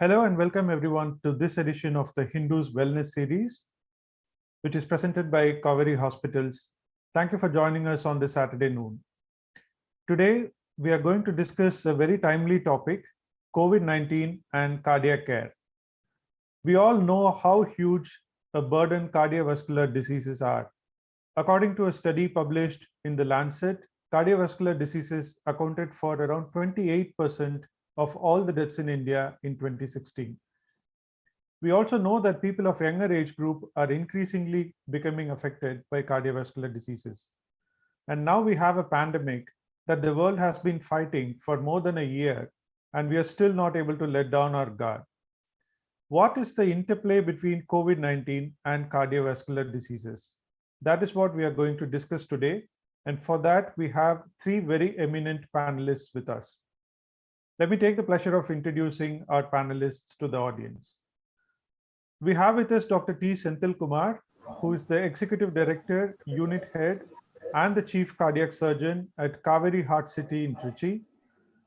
Hello and welcome everyone to this edition of the Hindus Wellness Series, which is presented by Kauvery Hospitals. Thank you for joining us on this Saturday noon. Today, we are going to discuss a very timely topic, COVID-19 and cardiac care. We all know how huge a burden cardiovascular diseases are. According to a study published in The Lancet, cardiovascular diseases accounted for around 28% of all the deaths in India in 2016. We also know that people of younger age group are increasingly becoming affected by cardiovascular diseases. And now we have a pandemic that the world has been fighting for more than a year, and we are still not able to let down our guard. What is the interplay between COVID-19 and cardiovascular diseases? That is what we are going to discuss today. And for that, we have three very eminent panelists with us. Let me take the pleasure of introducing our panelists to the audience. We have with us Dr. T. Senthil Kumar, who is the Executive Director, Unit Head, and the Chief Cardiac Surgeon at Kauvery Heart City in Trichy.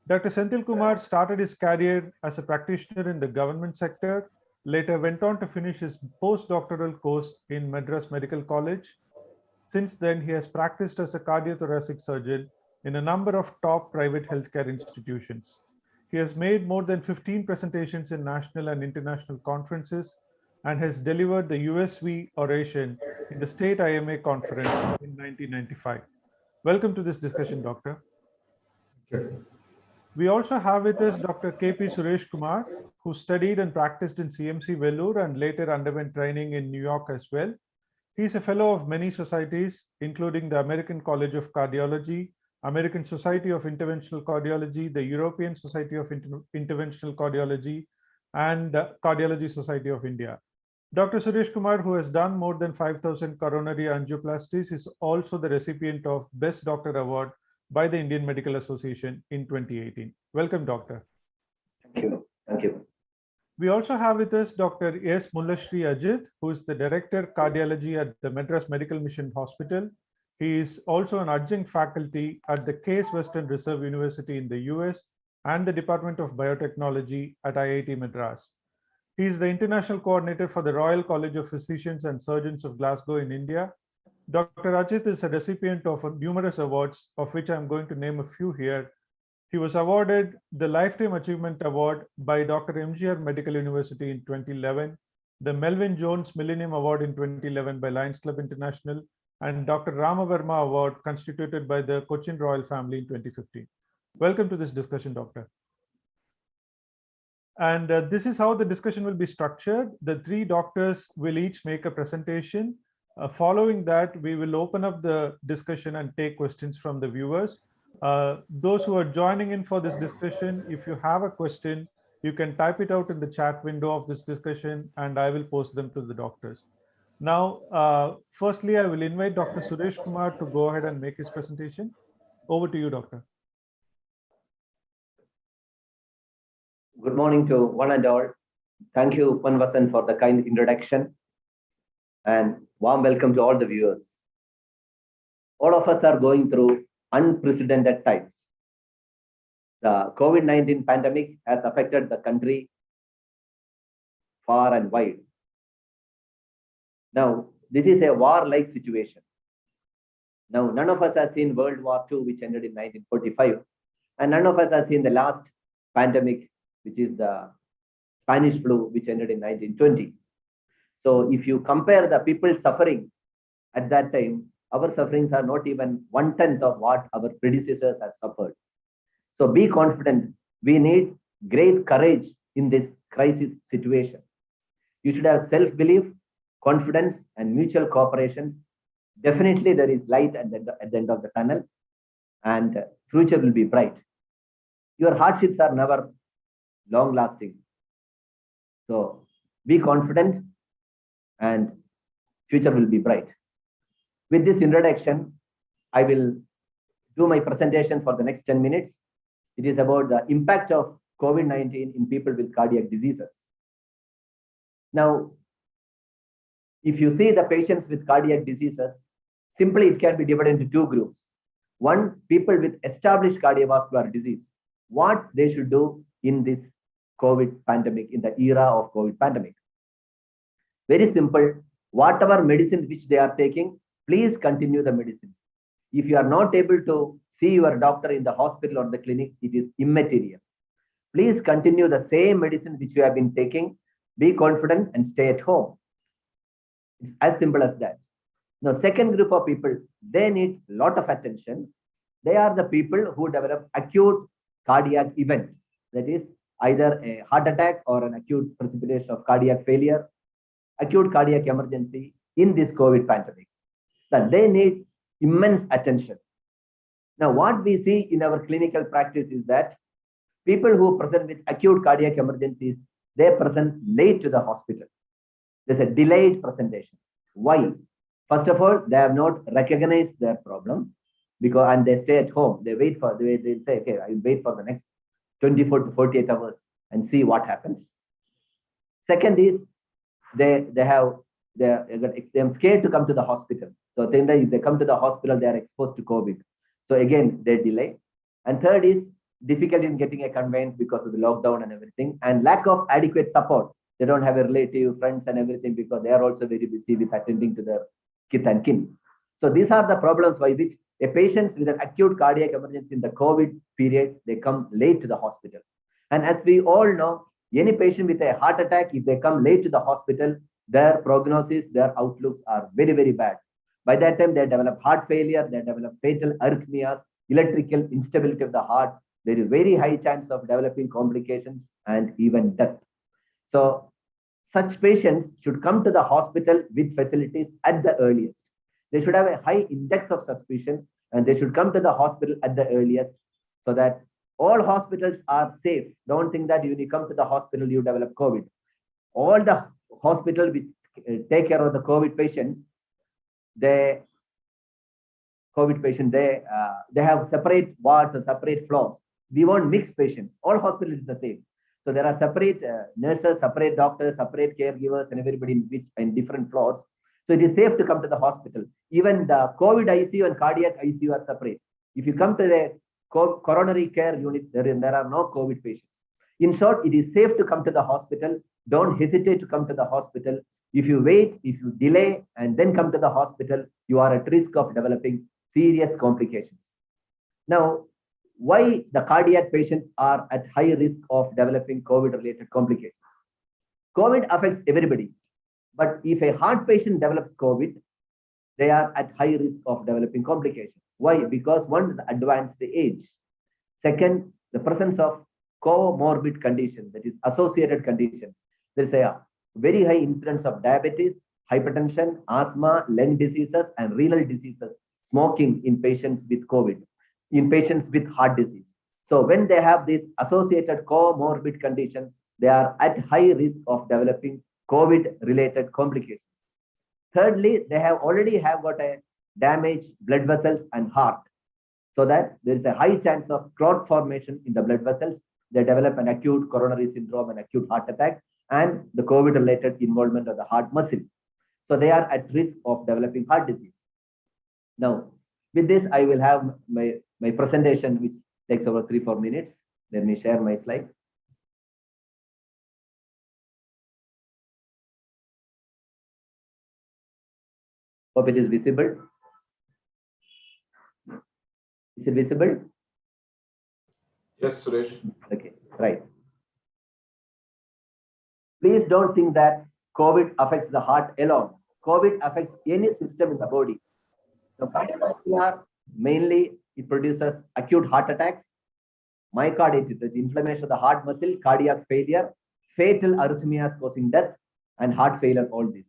Dr. Senthil Kumar started his career as a practitioner in the government sector, later went on to finish his postdoctoral course in Madras Medical College. Since then, he has practiced as a cardiothoracic surgeon in a number of top private healthcare institutions. He has made more than 15 presentations in national and international conferences and has delivered the USV oration in the State IMA conference in 1995. Welcome to this discussion, Doctor. Thank you. We also have with us Dr. KP Suresh Kumar, who studied and practiced in CMC Vellore and later underwent training in New York as well. He is a fellow of many societies, including the American College of Cardiology, American Society of Interventional Cardiology, the European Society of Interventional Cardiology, and Cardiology Society of India. Dr. Suresh Kumar, who has done more than 5,000 coronary angioplasties, is also the recipient of Best Doctor Award by the Indian Medical Association in 2018. Welcome, Doctor. Thank you. Thank you. We also have with us Dr. S. Mullashri Ajit, who is the Director Cardiology at the Madras Medical Mission Hospital. He is also an adjunct faculty at the Case Western Reserve University in the US and the Department of Biotechnology at IIT Madras. He is the International Coordinator for the Royal College of Physicians and Surgeons of Glasgow in India. Dr. Ajit is a recipient of numerous awards, of which I'm going to name a few here. He was awarded the Lifetime Achievement Award by Dr. MGR Medical University in 2011, the Melvin Jones Millennium Award in 2011 by Lions Club International, and Dr. Ramavarma Award constituted by the Cochin Royal Family in 2015. Welcome to this discussion, Doctor. And this is how the discussion will be structured. The three doctors will each make a presentation. Following that, we will open up the discussion and take questions from the viewers. Those who are joining in for this discussion, if you have a question, you can type it out in the chat window of this discussion and I will post them to the doctors. Now, firstly, I will invite Dr. Suresh Kumar to go ahead and make his presentation. Over to you, Doctor. Good morning to one and all. Thank you, Panvasan, for the kind introduction. And warm welcome to all the viewers. All of us are going through unprecedented times. The COVID-19 pandemic has affected the country far and wide. Now, this is a war-like situation. Now, none of us has seen World War II, which ended in 1945, and none of us has seen the last pandemic, which is the Spanish flu, which ended in 1920. So if you compare the people suffering at that time, our sufferings are not even 1/10 of what our predecessors have suffered. So be confident. We need great courage in this crisis situation. You should have self-belief, confidence, and mutual cooperation. Definitely there is light at the end of the tunnel, and future will be bright. Your hardships are never long-lasting. So be confident and future will be bright. With this introduction, I will do my presentation for the next 10 minutes. It is about the impact of COVID-19 in people with cardiac diseases. Now, if you see the patients with cardiac diseases, simply it can be divided into two groups. One, people with established cardiovascular disease, what they should do in this COVID pandemic, in the era of COVID pandemic. Very simple. Whatever medicine which they are taking, please continue the medicines. If you are not able to see your doctor in the hospital or the clinic, it is immaterial. Please continue the same medicine which you have been taking. Be confident and stay at home. It's as simple as that. Now, second group of people, they need a lot of attention. They are the people who develop acute cardiac event. That is either a heart attack or an acute precipitation of cardiac failure, acute cardiac emergency in this COVID pandemic. That they need immense attention. Now, what we see in our clinical practice is that people who present with acute cardiac emergencies, they present late to the hospital. There's a delayed presentation. Why? First of all, they have not recognized their problem and they stay at home. They wait for, they say, okay, I will wait for the next 24 to 48 hours and see what happens. Second is they're scared to come to the hospital. So then if they come to the hospital, they are exposed to COVID. So again, they delay. And third is difficulty in getting a conveyance because of the lockdown and everything, and lack of adequate support. They don't have a relative, friends and everything because they are also very busy with attending to their kith and kin. So these are the problems by which a patient with an acute cardiac emergency in the COVID period, they come late to the hospital. And as we all know, any patient with a heart attack, if they come late to the hospital, their prognosis, their outlooks are very, very bad. By that time, they develop heart failure, they develop fatal arrhythmias, electrical instability of the heart. There is very high chance of developing complications and even death. So such patients should come to the hospital with facilities at the earliest. They should have a high index of suspicion and they should come to the hospital at the earliest so that all hospitals are safe. Don't think that when you come to the hospital, you develop COVID. All the hospitals which take care of the COVID patients, they have separate wards and separate floors. We want mixed patients. All hospitals is the same. So there are separate nurses, separate doctors, separate caregivers, and everybody in different floors. So it is safe to come to the hospital. Even the COVID ICU and cardiac ICU are separate. If you come to the coronary care unit, there are no COVID patients. In short, it is safe to come to the hospital. Don't hesitate to come to the hospital. If you wait, if you delay, and then come to the hospital, you are at risk of developing serious complications. Now, why the cardiac patients are at high risk of developing COVID-related complications? COVID affects everybody. But if a heart patient develops COVID, they are at high risk of developing complications. Why? Because one is advanced age. Second, the presence of comorbid conditions, that is associated conditions. There's a very high incidence of diabetes, hypertension, asthma, lung diseases, and renal diseases, smoking in patients with COVID, in patients with heart disease. So when they have this associated comorbid condition, they are at high risk of developing COVID-related complications. Thirdly, they already have got a damaged blood vessels and heart, so that there is a high chance of clot formation in the blood vessels. They develop an acute coronary syndrome, an acute heart attack, and the COVID-related involvement of the heart muscle. So they are at risk of developing heart disease. Now, with this, I will have my presentation, which takes over 3-4 minutes. Let me share my slide. Hope it is visible. Is it visible? Yes, Suresh. Okay, right. Please don't think that COVID affects the heart alone. COVID affects any system in the body. So cardiovascular, mainly it produces acute heart attacks, myocarditis, that's inflammation of the heart muscle, cardiac failure, fatal arrhythmias causing death, and heart failure, all this.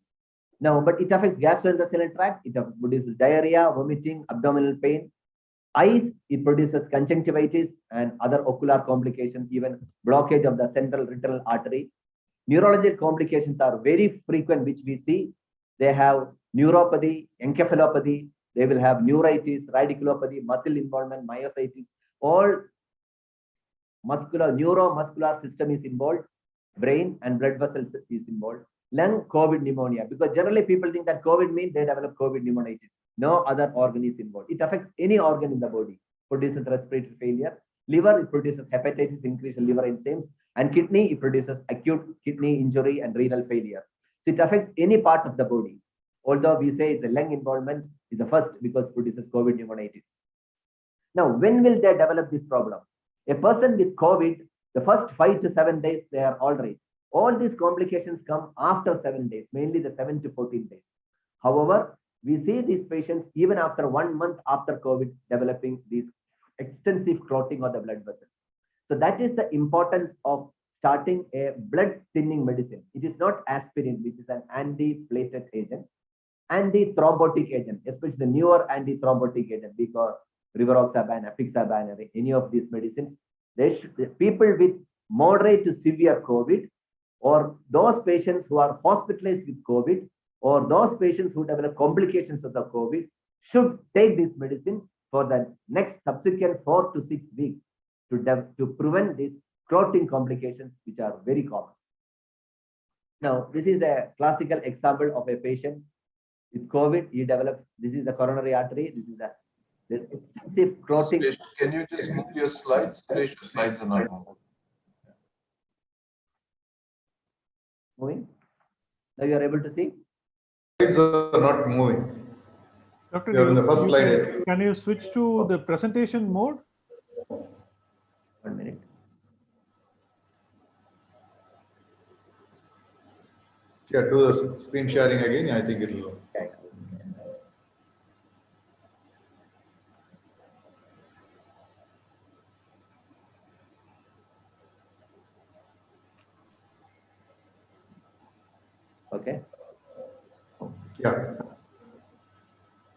Now, but it affects gastrointestinal tract, it produces diarrhea, vomiting, abdominal pain. Eyes, it produces conjunctivitis and other ocular complications, even blockage of the central retinal artery. Neurological complications are very frequent, which we see. They have neuropathy, encephalopathy, they will have neuritis, radiculopathy, muscle involvement, myositis, all neuromuscular system is involved, brain and blood vessels is involved. Lung, COVID pneumonia, because generally people think that COVID means they develop COVID pneumonitis. No other organ is involved. It affects any organ in the body, produces respiratory failure. Liver, it produces hepatitis, increase in liver enzymes. And kidney, it produces acute kidney injury and renal failure. So it affects any part of the body. Although we say it's a lung involvement, is the first because it produces COVID pneumonitis. Now, when will they develop this problem? A person with COVID, the first 5 to 7 days, they are all right. All these complications come after 7 days, mainly the 7 to 14 days. However, we see these patients even after 1 month after COVID developing these extensive clotting of the blood vessels. So that is the importance of starting a blood thinning medicine. It is not aspirin, which is an anti-platelet agent, anti-thrombotic agent, especially the newer anti-thrombotic agent, because rivaroxaban, apixaban, or any of these medicines, the people with moderate to severe COVID, or those patients who are hospitalized with COVID, or those patients who develop complications of the COVID, should take this medicine for the next subsequent 4 to 6 weeks to prevent these clotting complications, which are very common. Now, this is a classical example of a patient with COVID. He develops, this is the coronary artery, this is the extensive clotting. Can you just move your slides? Your slides are not moving. Moving? Now you are able to see? Slides are not moving. Doctor, You're in the first slide. Can you switch to the presentation mode? 1 minute. Yeah, do the screen sharing again. I think it will. Okay. Okay. Yeah.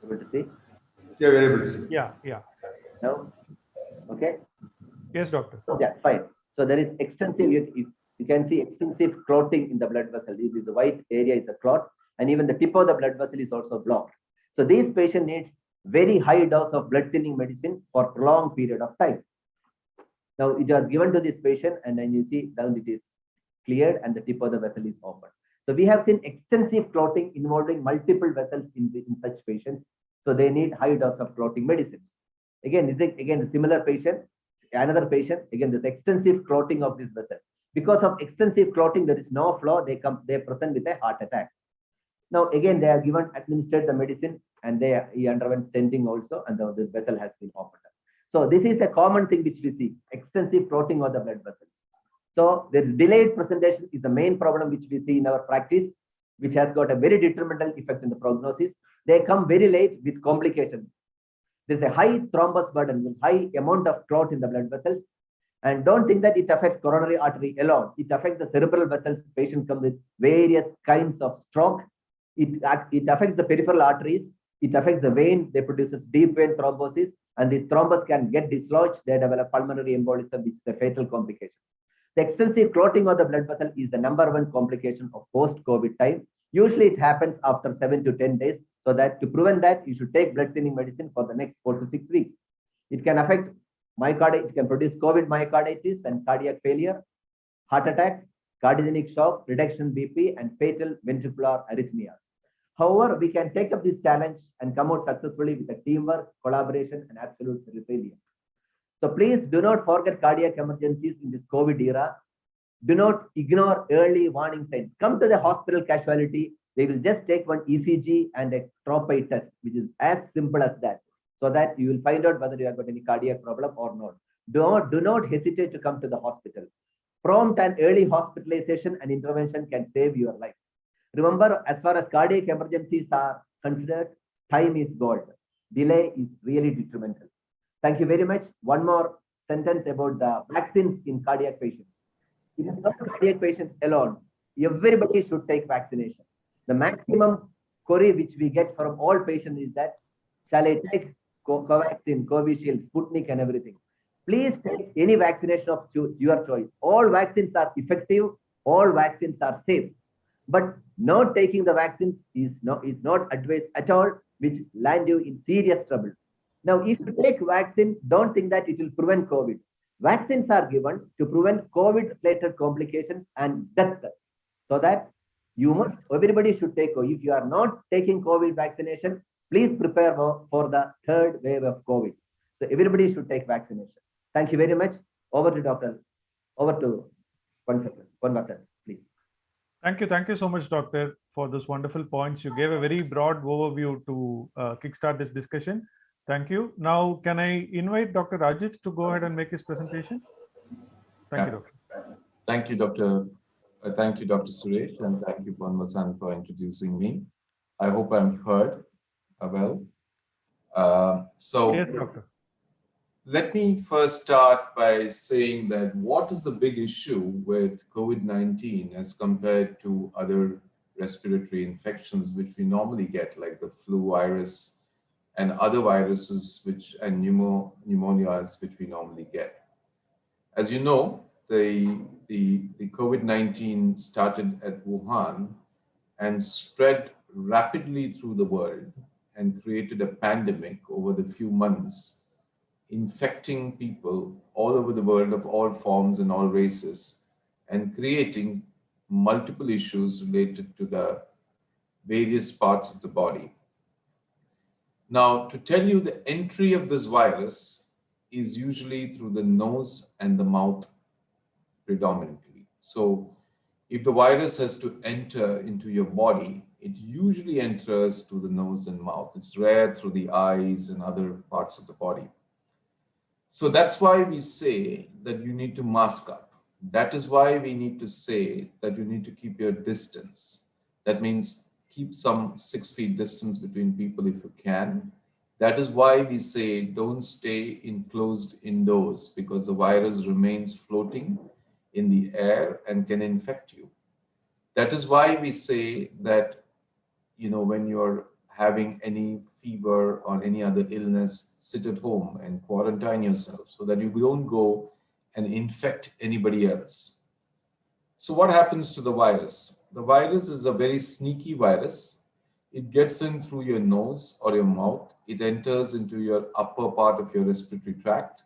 Able to see? Yeah, very able to see. Yeah. No? Okay. Yes, doctor. Yeah, fine. So there is extensive, you can see extensive clotting in the blood vessel. This white area is a clot, and even the tip of the blood vessel is also blocked. So this patient needs very high dose of blood thinning medicine for prolonged period of time. Now it was given to this patient, and then you see down it is cleared and the tip of the vessel is open. So we have seen extensive clotting involving multiple vessels in such patients. So they need high dose of clotting medicines. Again, this is again a similar patient, another patient, again, this extensive clotting of this vessel. Because of extensive clotting, there is no flow, they present with a heart attack. Now, again, they are administered the medicine, and he underwent stenting also, and the vessel has been opened up. So this is a common thing which we see, extensive clotting of the blood vessels. So the delayed presentation is the main problem which we see in our practice, which has got a very detrimental effect in the prognosis. They come very late with complications. There's a high thrombus burden with high amount of clot in the blood vessels. And don't think that it affects coronary artery alone. It affects the cerebral vessels. Patients come with various kinds of stroke. It affects the peripheral arteries. It affects the vein. They produces deep vein thrombosis. And this thrombus can get dislodged. They develop pulmonary embolism, which is a fatal complication. The extensive clotting of the blood vessel is the #1 complication of post-COVID time. Usually it happens after 7 to 10 days. So that to prevent that, you should take blood thinning medicine for the next 4 to 6 weeks. It can affect myocarditis, it can produce COVID myocarditis and cardiac failure, heart attack, cardiogenic shock, reduction BP, and fatal ventricular arrhythmias. However, we can take up this challenge and come out successfully with a teamwork, collaboration, and absolute resilience. So please do not forget cardiac emergencies in this COVID era. Do not ignore early warning signs. Come to the hospital casualty. They will just take one ECG and a tropoid test, which is as simple as that, so that you will find out whether you have got any cardiac problem or not. Do not hesitate to come to the hospital. Prompt and early hospitalization and intervention can save your life. Remember, as far as cardiac emergencies are considered, time is gold. Delay is really detrimental. Thank you very much. One more sentence about the vaccines in cardiac patients. It is not cardiac patients alone. Everybody should take vaccination. The maximum query which we get from all patients is that, shall I take Covaxin, Covishield, Sputnik, and everything? Please take any vaccination of your choice. All vaccines are effective. All vaccines are safe. But not taking the vaccines is not advised at all, which land you in serious trouble. Now, if you take vaccine, don't think that it will prevent COVID. Vaccines are given to prevent COVID-related complications and death. So that everybody should take. If you are not taking COVID vaccination, please prepare for the third wave of COVID. So everybody should take vaccination. Thank you very much. Over to Dr. Over to Ponvasan, please. Thank you so much, Doctor, for those wonderful points. You gave a very broad overview to kickstart this discussion. Thank you. Now, can I invite Dr. Rajit to go ahead and make his presentation? Thank you, Doctor. Thank you, Dr. Thank you, Dr. Suresh, and thank you, Ponvasan, for introducing me. I hope I'm heard well. Yes, Doctor. Let me first start by saying that what is the big issue with COVID-19 as compared to other respiratory infections which we normally get, like the flu virus and other viruses and pneumonias which we normally get. As you know, the COVID-19 started at Wuhan and spread rapidly through the world and created a pandemic over the few months, infecting people all over the world of all forms and all races, and creating multiple issues related to the various parts of the body. Now, to tell you, the entry of this virus is usually through the nose and the mouth predominantly. So if the virus has to enter into your body, it usually enters through the nose and mouth. It's rare through the eyes and other parts of the body. So that's why we say that you need to mask up. That is why we need to say that you need to keep your distance. That means keep some 6 feet distance between people if you can. That is why we say don't stay enclosed indoors, because the virus remains floating in the air and can infect you. That is why we say that, when you're having any fever or any other illness, sit at home and quarantine yourself so that you don't go and infect anybody else. So what happens to the virus? The virus is a very sneaky virus. It gets in through your nose or your mouth. It enters into your upper part of your respiratory tract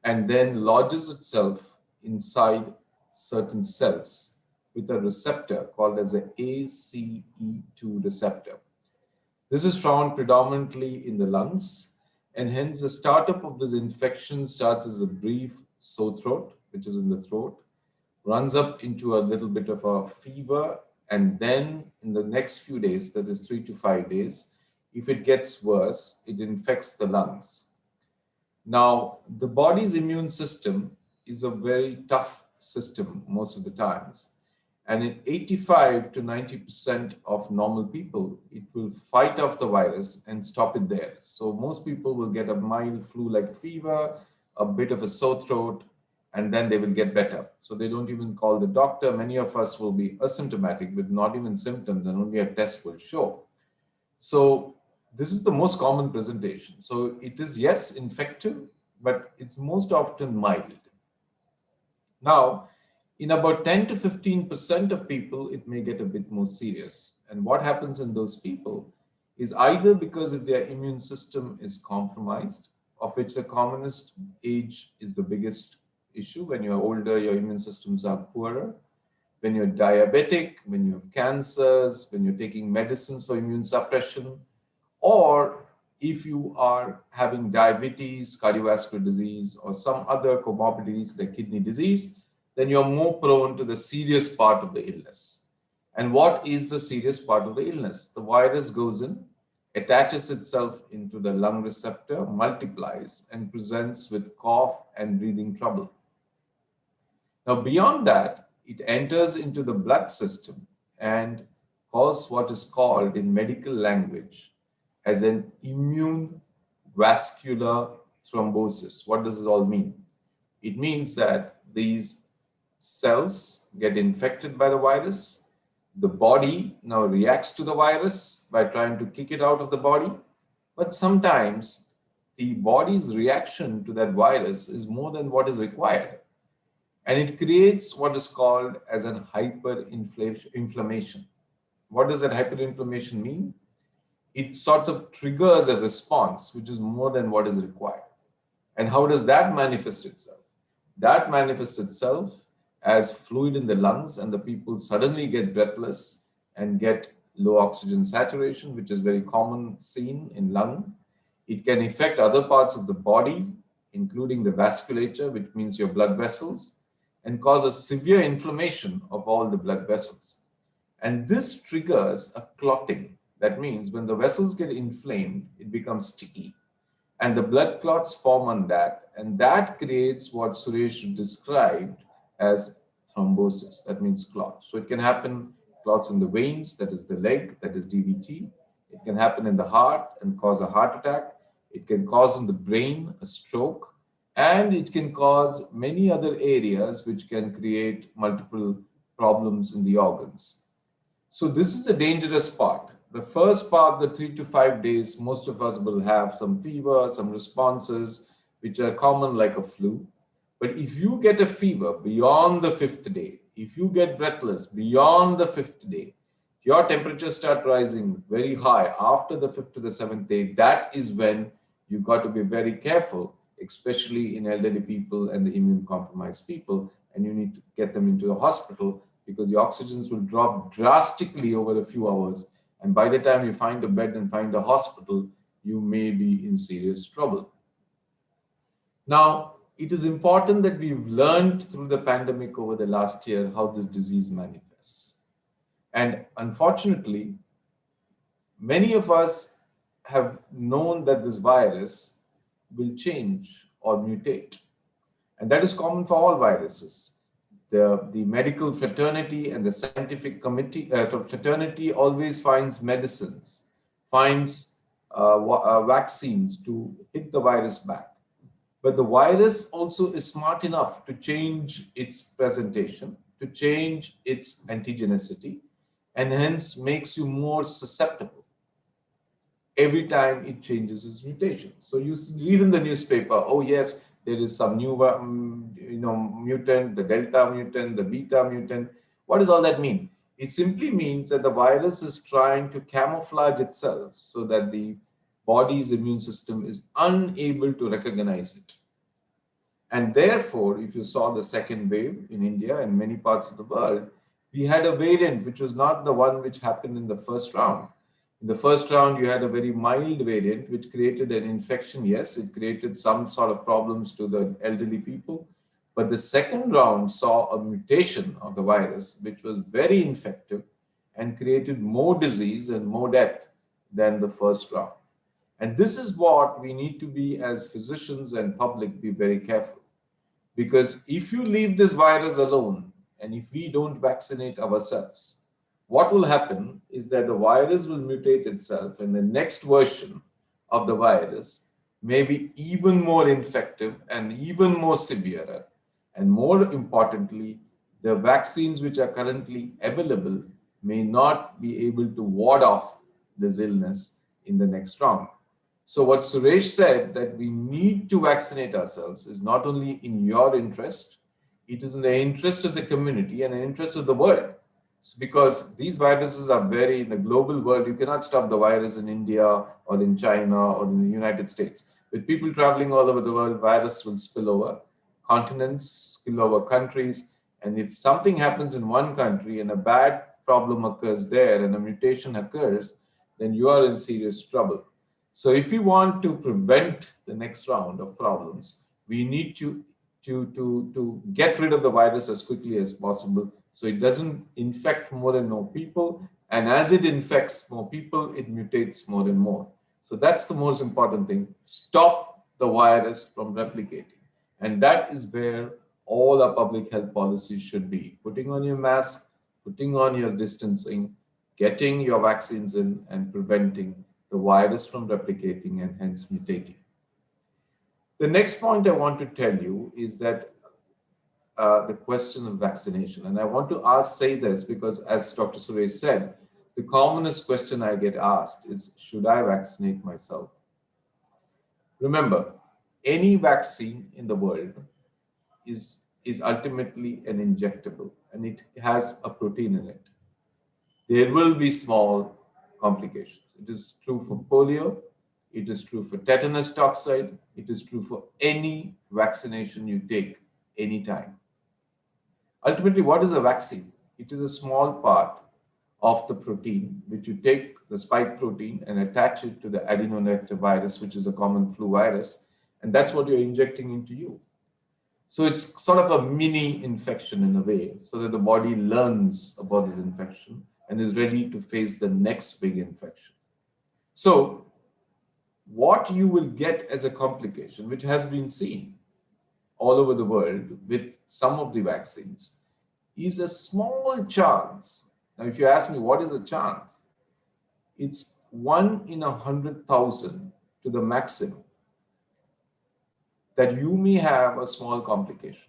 and then lodges itself inside certain cells with a receptor called as the ACE2 receptor. This is found predominantly in the lungs, and hence the startup of this infection starts as a brief sore throat, which is in the throat, runs up into a little bit of a fever, and then in the next few days, that is 3 to 5 days, if it gets worse, it infects the lungs. Now, the body's immune system is a very tough system most of the times. And in 85 to 90% of normal people, it will fight off the virus and stop it there. So most people will get a mild flu-like fever, a bit of a sore throat, and then they will get better. So they don't even call the doctor. Many of us will be asymptomatic with not even symptoms, and only a test will show. So this is the most common presentation. So it is, yes, infective, but it's most often mild. Now, in about 10 to 15% of people, it may get a bit more serious. And what happens in those people is either because if their immune system is compromised, of which the commonest age is the biggest issue. When you're older, your immune systems are poorer. When you're diabetic, when you have cancers, when you're taking medicines for immune suppression, or if you are having diabetes, cardiovascular disease, or some other comorbidities like kidney disease, then you're more prone to the serious part of the illness. And what is the serious part of the illness? The virus goes in, attaches itself into the lung receptor, multiplies, and presents with cough and breathing trouble. Now, beyond that, it enters into the blood system and causes what is called in medical language as an immune vascular thrombosis. What does it all mean? It means that these cells get infected by the virus. The body now reacts to the virus by trying to kick it out of the body. But sometimes the body's reaction to that virus is more than what is required. And it creates what is called as an hyperinflammation. What does that hyperinflammation mean? It sort of triggers a response which is more than what is required. And how does that manifest itself? That manifests itself as fluid in the lungs, and the people suddenly get breathless and get low oxygen saturation, which is very common seen in lung. It can affect other parts of the body, including the vasculature, which means your blood vessels. and causes severe inflammation of all the blood vessels. And this triggers a clotting. That means when the vessels get inflamed, it becomes sticky and the blood clots form on that. And that creates what Suresh described as thrombosis. That means clot. So it can happen clots in the veins, that is the leg, that is DVT. It can happen in the heart and cause a heart attack. It can cause in the brain a stroke. And it can cause many other areas which can create multiple problems in the organs. So this is the dangerous part. The first part, the 3 to 5 days, most of us will have some fever, some responses, which are common like a flu. But if you get a fever beyond the 5th day, if you get breathless beyond the 5th day, your temperature start rising very high after the 5th to the 7th day, that is when you got to be very careful, especially in elderly people and the immune compromised people, and you need to get them into a hospital because the oxygens will drop drastically over a few hours. And by the time you find a bed and find a hospital, you may be in serious trouble. Now, it is important that we've learned through the pandemic over the last year how this disease manifests. And unfortunately, many of us have known that this virus will change or mutate. And that is common for all viruses. The medical fraternity and the scientific committee fraternity always finds medicines, finds vaccines to hit the virus back. But the virus also is smart enough to change its presentation, to change its antigenicity, and hence makes you more susceptible every time it changes its mutation. So you read in the newspaper, oh yes, there is some new mutant, the Delta mutant, the Beta mutant. What does all that mean? It simply means that the virus is trying to camouflage itself so that the body's immune system is unable to recognize it. And therefore, if you saw the second wave in India and many parts of the world, we had a variant which was not the one which happened in the first round. In the first round, you had a very mild variant which created an infection. Yes, it created some sort of problems to the elderly people. But the second round saw a mutation of the virus, which was very infective and created more disease and more death than the first round. And this is what we need to be as physicians and public be very careful. Because if you leave this virus alone and if we don't vaccinate ourselves, what will happen is that the virus will mutate itself and the next version of the virus may be even more infective and even more severe. And more importantly, the vaccines which are currently available may not be able to ward off this illness in the next round. So what Suresh said, that we need to vaccinate ourselves, is not only in your interest, it is in the interest of the community and the interest of the world. Because these viruses are very, in the global world, you cannot stop the virus in India or in China or in the United States. With people traveling all over the world, virus will spill over continents, spill over countries. And if something happens in one country and a bad problem occurs there and a mutation occurs, then you are in serious trouble. So if we want to prevent the next round of problems, we need to get rid of the virus as quickly as possible so it doesn't infect more and more people. And as it infects more people, it mutates more and more. So that's the most important thing. Stop the virus from replicating. And that is where all our public health policies should be. Putting on your mask, putting on your distancing, getting your vaccines in, and preventing the virus from replicating and hence mutating. The next point I want to tell you is that the question of vaccination. And I want to say this because, as Dr. Suresh said, the commonest question I get asked is, should I vaccinate myself? Remember, any vaccine in the world is ultimately an injectable and it has a protein in it. There will be small complications. It is true for polio. It is true for tetanus toxoid. It is true for any vaccination you take anytime. Ultimately, what is a vaccine? It is a small part of the protein, which you take the spike protein and attach it to the adenovirus, which is a common flu virus. And that's what you're injecting into you. So it's sort of a mini infection in a way, so that the body learns about this infection and is ready to face the next big infection. So what you will get as a complication, which has been seen all over the world with some of the vaccines, is a small chance. Now, if you ask me what is a chance, it's 1 in 100,000 to the maximum that you may have a small complication.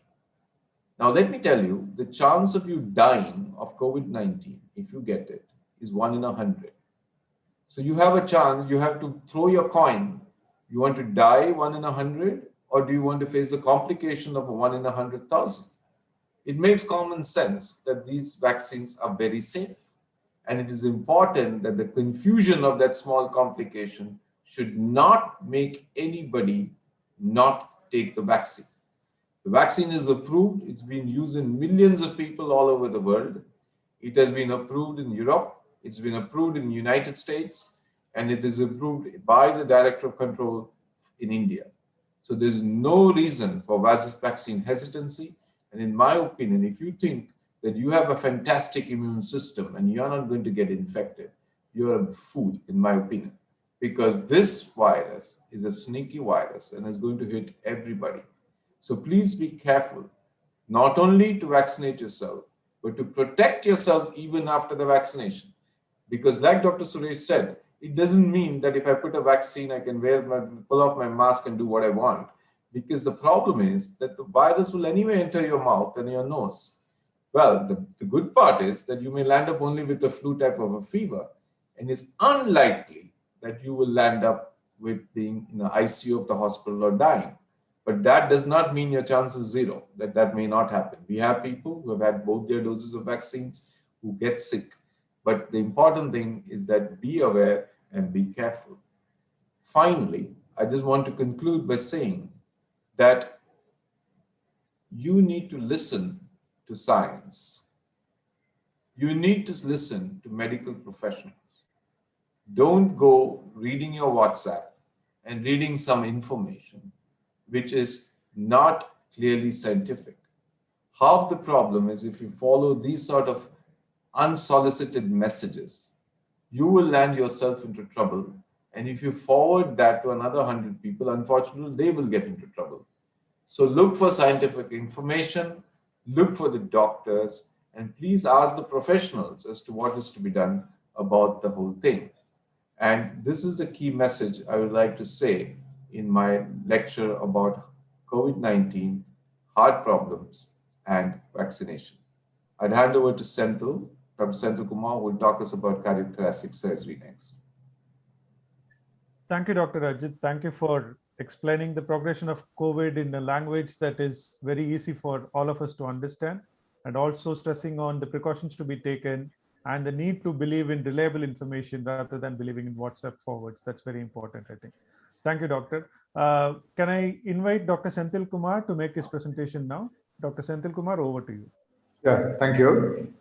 Now, let me tell you, the chance of you dying of COVID-19, if you get it, is 1 in 100. So you have a chance, you have to throw your coin. You want to die 1 in 100, or do you want to face the complication of a 1 in 100,000? It makes common sense that these vaccines are very safe. And it is important that the confusion of that small complication should not make anybody not take the vaccine. The vaccine is approved. It's been used in millions of people all over the world. It has been approved in Europe. It's been approved in the United States. And it is approved by the Director of Control in India. So there's no reason for vaccine hesitancy. And in my opinion, if you think that you have a fantastic immune system and you're not going to get infected, you're a fool, in my opinion, because this virus is a sneaky virus and is going to hit everybody. So please be careful, not only to vaccinate yourself, but to protect yourself even after the vaccination. Because like Dr. Suresh said, it doesn't mean that if I put a vaccine, I can pull off my mask and do what I want. Because the problem is that the virus will anyway enter your mouth and your nose. Well, the good part is that you may land up only with a flu type of a fever, and it's unlikely that you will land up with being in the ICU of the hospital or dying. But that does not mean your chance is zero, that may not happen. We have people who have had both their doses of vaccines who get sick. But the important thing is that be aware and be careful. Finally, I just want to conclude by saying that you need to listen to science. You need to listen to medical professionals. Don't go reading your WhatsApp and reading some information which is not clearly scientific. Half the problem is if you follow these sort of unsolicited messages, you will land yourself into trouble. And if you forward that to another 100 people, unfortunately, they will get into trouble. So look for scientific information, look for the doctors, and please ask the professionals as to what is to be done about the whole thing. And this is the key message I would like to say in my lecture about COVID-19, heart problems, and vaccination. I'd hand over to Senthil, Dr. Senthil Kumar, who will talk us about cardiothoracic surgery next. Thank you, Dr. Ajit. Thank you for explaining the progression of COVID in a language that is very easy for all of us to understand, and also stressing on the precautions to be taken and the need to believe in reliable information rather than believing in WhatsApp forwards. That's very important, I think. Thank you, Doctor. Can I invite Dr. Senthil Kumar to make his presentation now? Dr. Senthil Kumar, over to you. Yeah, thank you.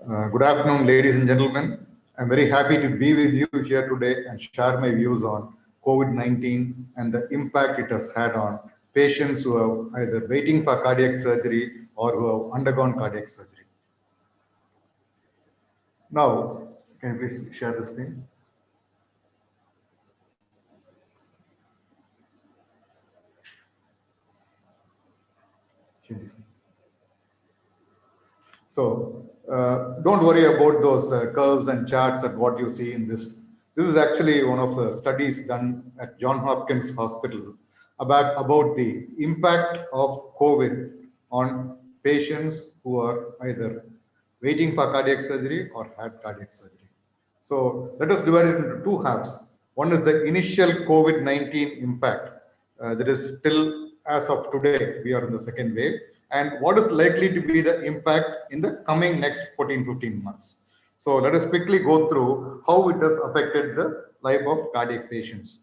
Good afternoon, ladies and gentlemen. I'm very happy to be with you here today and share my views on COVID-19 and the impact it has had on patients who are either waiting for cardiac surgery or who have undergone cardiac surgery. Now, can you please share the screen? So don't worry about those curves and charts and what you see in this. This is actually one of the studies done at Johns Hopkins Hospital about the impact of COVID on patients who are either waiting for cardiac surgery or had cardiac surgery. So let us divide it into two halves. One is the initial COVID-19 impact. That is still as of today, we are in the second wave. And what is likely to be the impact in the coming next 14-15 months. So let us quickly go through how it has affected the life of cardiac patients.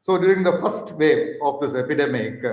So during the first wave of this epidemic,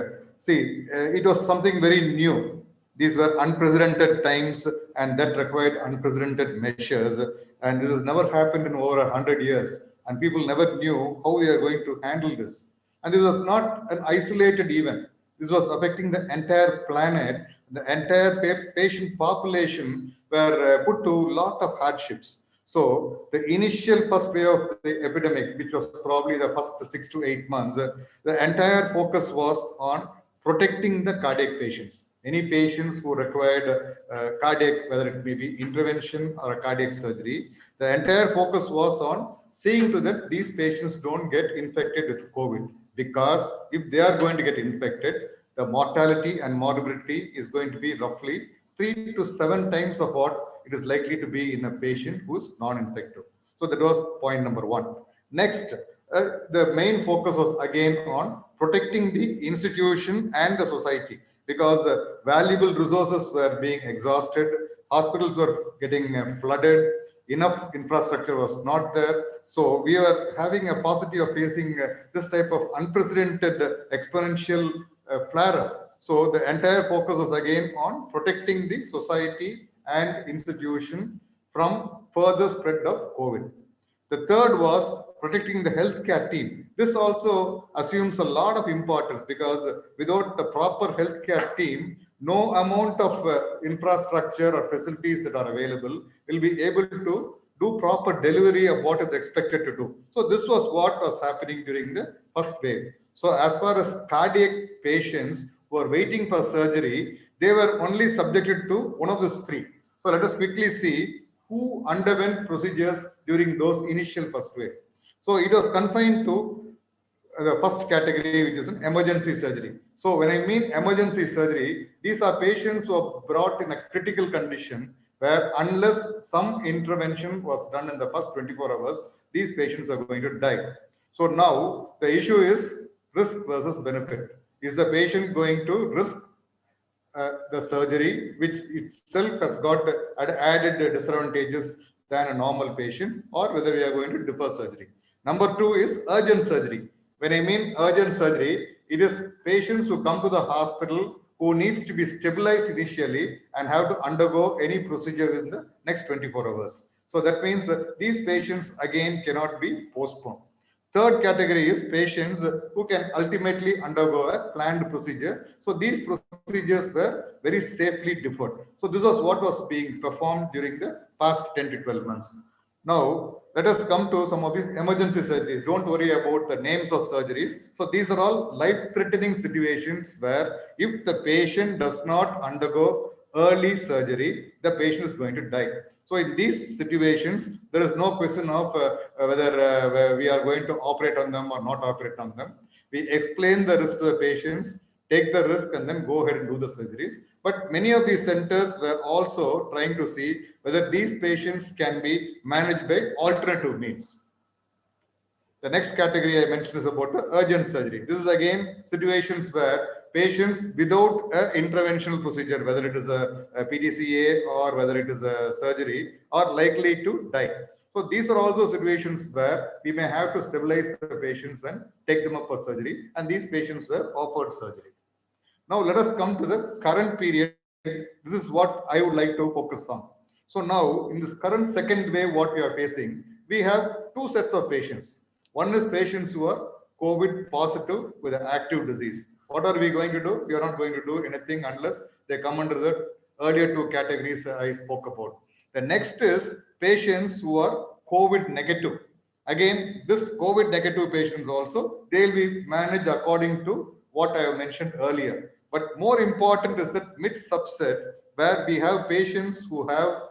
it was something very new. These were unprecedented times and that required unprecedented measures. And this has never happened in over 100 years. And people never knew how they are going to handle this. And this was not an isolated event. This was affecting the entire planet. The entire patient population were put to a lot of hardships. So the initial first wave of the epidemic, which was probably the first 6 to 8 months, the entire focus was on protecting the cardiac patients. Any patients who required cardiac, whether it may be intervention or a cardiac surgery, the entire focus was on seeing to that these patients don't get infected with COVID. Because if they are going to get infected, the mortality and morbidity is going to be roughly 3 to 7 times of what it is likely to be in a patient who is non-infective. So that was point number one. Next, the main focus was again on protecting the institution and the society, because valuable resources were being exhausted, hospitals were getting flooded, enough infrastructure was not there. So we are having a possibility of facing this type of unprecedented exponential flare-up. So the entire focus was again on protecting the society and institution from further spread of COVID. The third was protecting the healthcare team. This also assumes a lot of importance, because without the proper healthcare team, no amount of infrastructure or facilities that are available will be able to do proper delivery of what is expected to do. So this was what was happening during the first wave. So as far as cardiac patients who are waiting for surgery, they were only subjected to one of these three. So let us quickly see who underwent procedures during those initial first wave. So it was confined to the first category, which is an emergency surgery. So when I mean emergency surgery, these are patients who are brought in a critical condition where unless some intervention was done in the first 24 hours, these patients are going to die. So now the issue is risk versus benefit. Is the patient going to risk the surgery, which itself has got added disadvantages than a normal patient, or whether we are going to defer surgery? Number two is urgent surgery. When I mean urgent surgery, it is patients who come to the hospital who needs to be stabilized initially and have to undergo any procedure in the next 24 hours. So that means that these patients again cannot be postponed. Third category is patients who can ultimately undergo a planned procedure. So these procedures were very safely deferred. So this was what was being performed during the past 10 to 12 months. Now, let us come to some of these emergency surgeries. Don't worry about the names of surgeries. So these are all life-threatening situations where if the patient does not undergo early surgery, the patient is going to die. So in these situations, there is no question of whether we are going to operate on them or not operate on them. We explain the risk to the patients, take the risk, and then go ahead and do the surgeries. But many of these centers were also trying to see whether these patients can be managed by alternative means. The next category I mentioned is about the urgent surgery. This is again situations where patients without an interventional procedure, whether it is a PDCA or whether it is a surgery, are likely to die. So these are also situations where we may have to stabilize the patients and take them up for surgery, and these patients were offered surgery. Now let us come to the current period. This is what I would like to focus on. So now in this current second wave, what we are facing, we have two sets of patients. One is patients who are COVID positive with an active disease. What are we going to do? We are not going to do anything unless they come under the earlier two categories I spoke about. The next is patients who are COVID negative. Again, this COVID negative patients also, they will be managed according to what I have mentioned earlier. But more important is that mid subset where we have patients who have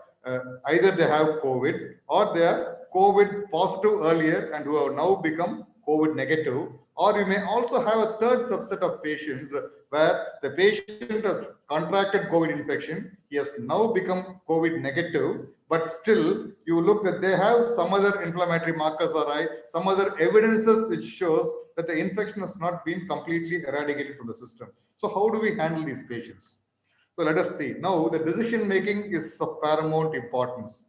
either they have COVID or they are COVID positive earlier and who have now become COVID negative, or we may also have a third subset of patients where the patient has contracted COVID infection, he has now become COVID negative, but still you look that they have some other inflammatory markers or some other evidences which shows that the infection has not been completely eradicated from the system. So how do we handle these patients? So let us see. Now the decision making is of paramount importance.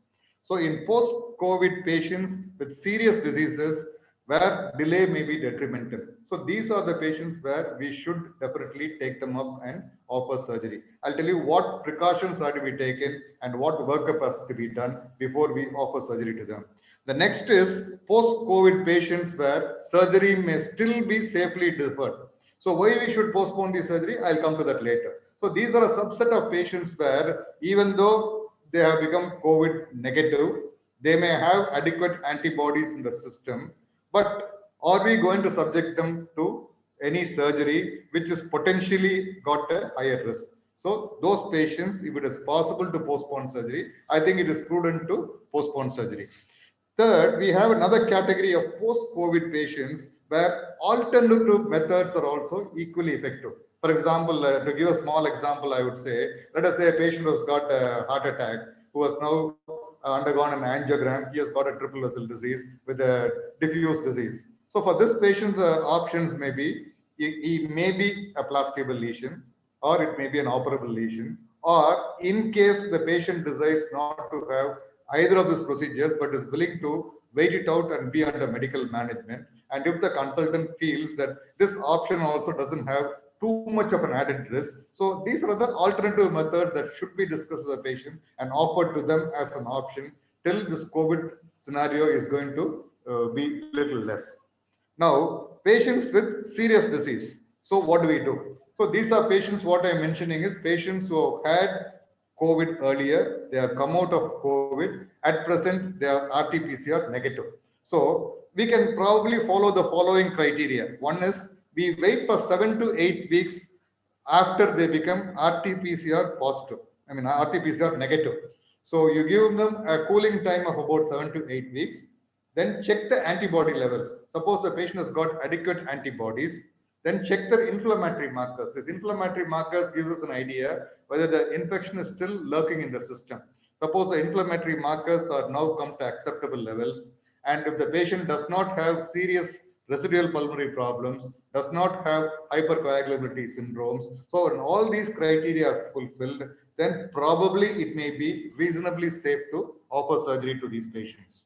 So in post-COVID patients with serious diseases where delay may be detrimental. So these are the patients where we should definitely take them up and offer surgery. I'll tell you what precautions are to be taken and what workup has to be done before we offer surgery to them. The next is post-COVID patients where surgery may still be safely deferred. So why we should postpone the surgery? I'll come to that later. So these are a subset of patients where even though they have become COVID negative, they may have adequate antibodies in the system, but are we going to subject them to any surgery which is potentially got a higher risk? So those patients, if it is possible to postpone surgery, I think it is prudent to postpone surgery. Third, we have another category of post-COVID patients where alternative methods are also equally effective. For example, to give a small example, I would say, let us say a patient who's got a heart attack, who has now undergone an angiogram, he has got a triple vessel disease with a diffuse disease. So for this patient, the options may be, he may be a plastable lesion, or it may be an operable lesion, or in case the patient decides not to have either of these procedures but is willing to wait it out and be under medical management, and if the consultant feels that this option also doesn't have too much of an added risk, so these are the alternative methods that should be discussed with the patient and offered to them as an option till this COVID scenario is going to be little less. Now, patients with serious disease. So what do we do? So these are patients, what I'm mentioning is patients who have had COVID earlier, they have come out of COVID, at present they are RT-PCR negative. So we can probably follow the following criteria. One is we wait for 7 to 8 weeks after they become RT-PCR positive, RT-PCR negative. So you give them a cooling time of about 7 to 8 weeks, then check the antibody levels. Suppose the patient has got adequate antibodies, then check the inflammatory markers. These inflammatory markers gives us an idea whether the infection is still lurking in the system. Suppose the inflammatory markers are now come to acceptable levels, and if the patient does not have serious residual pulmonary problems, does not have hypercoagulability syndromes, so when all these criteria are fulfilled, then probably it may be reasonably safe to offer surgery to these patients.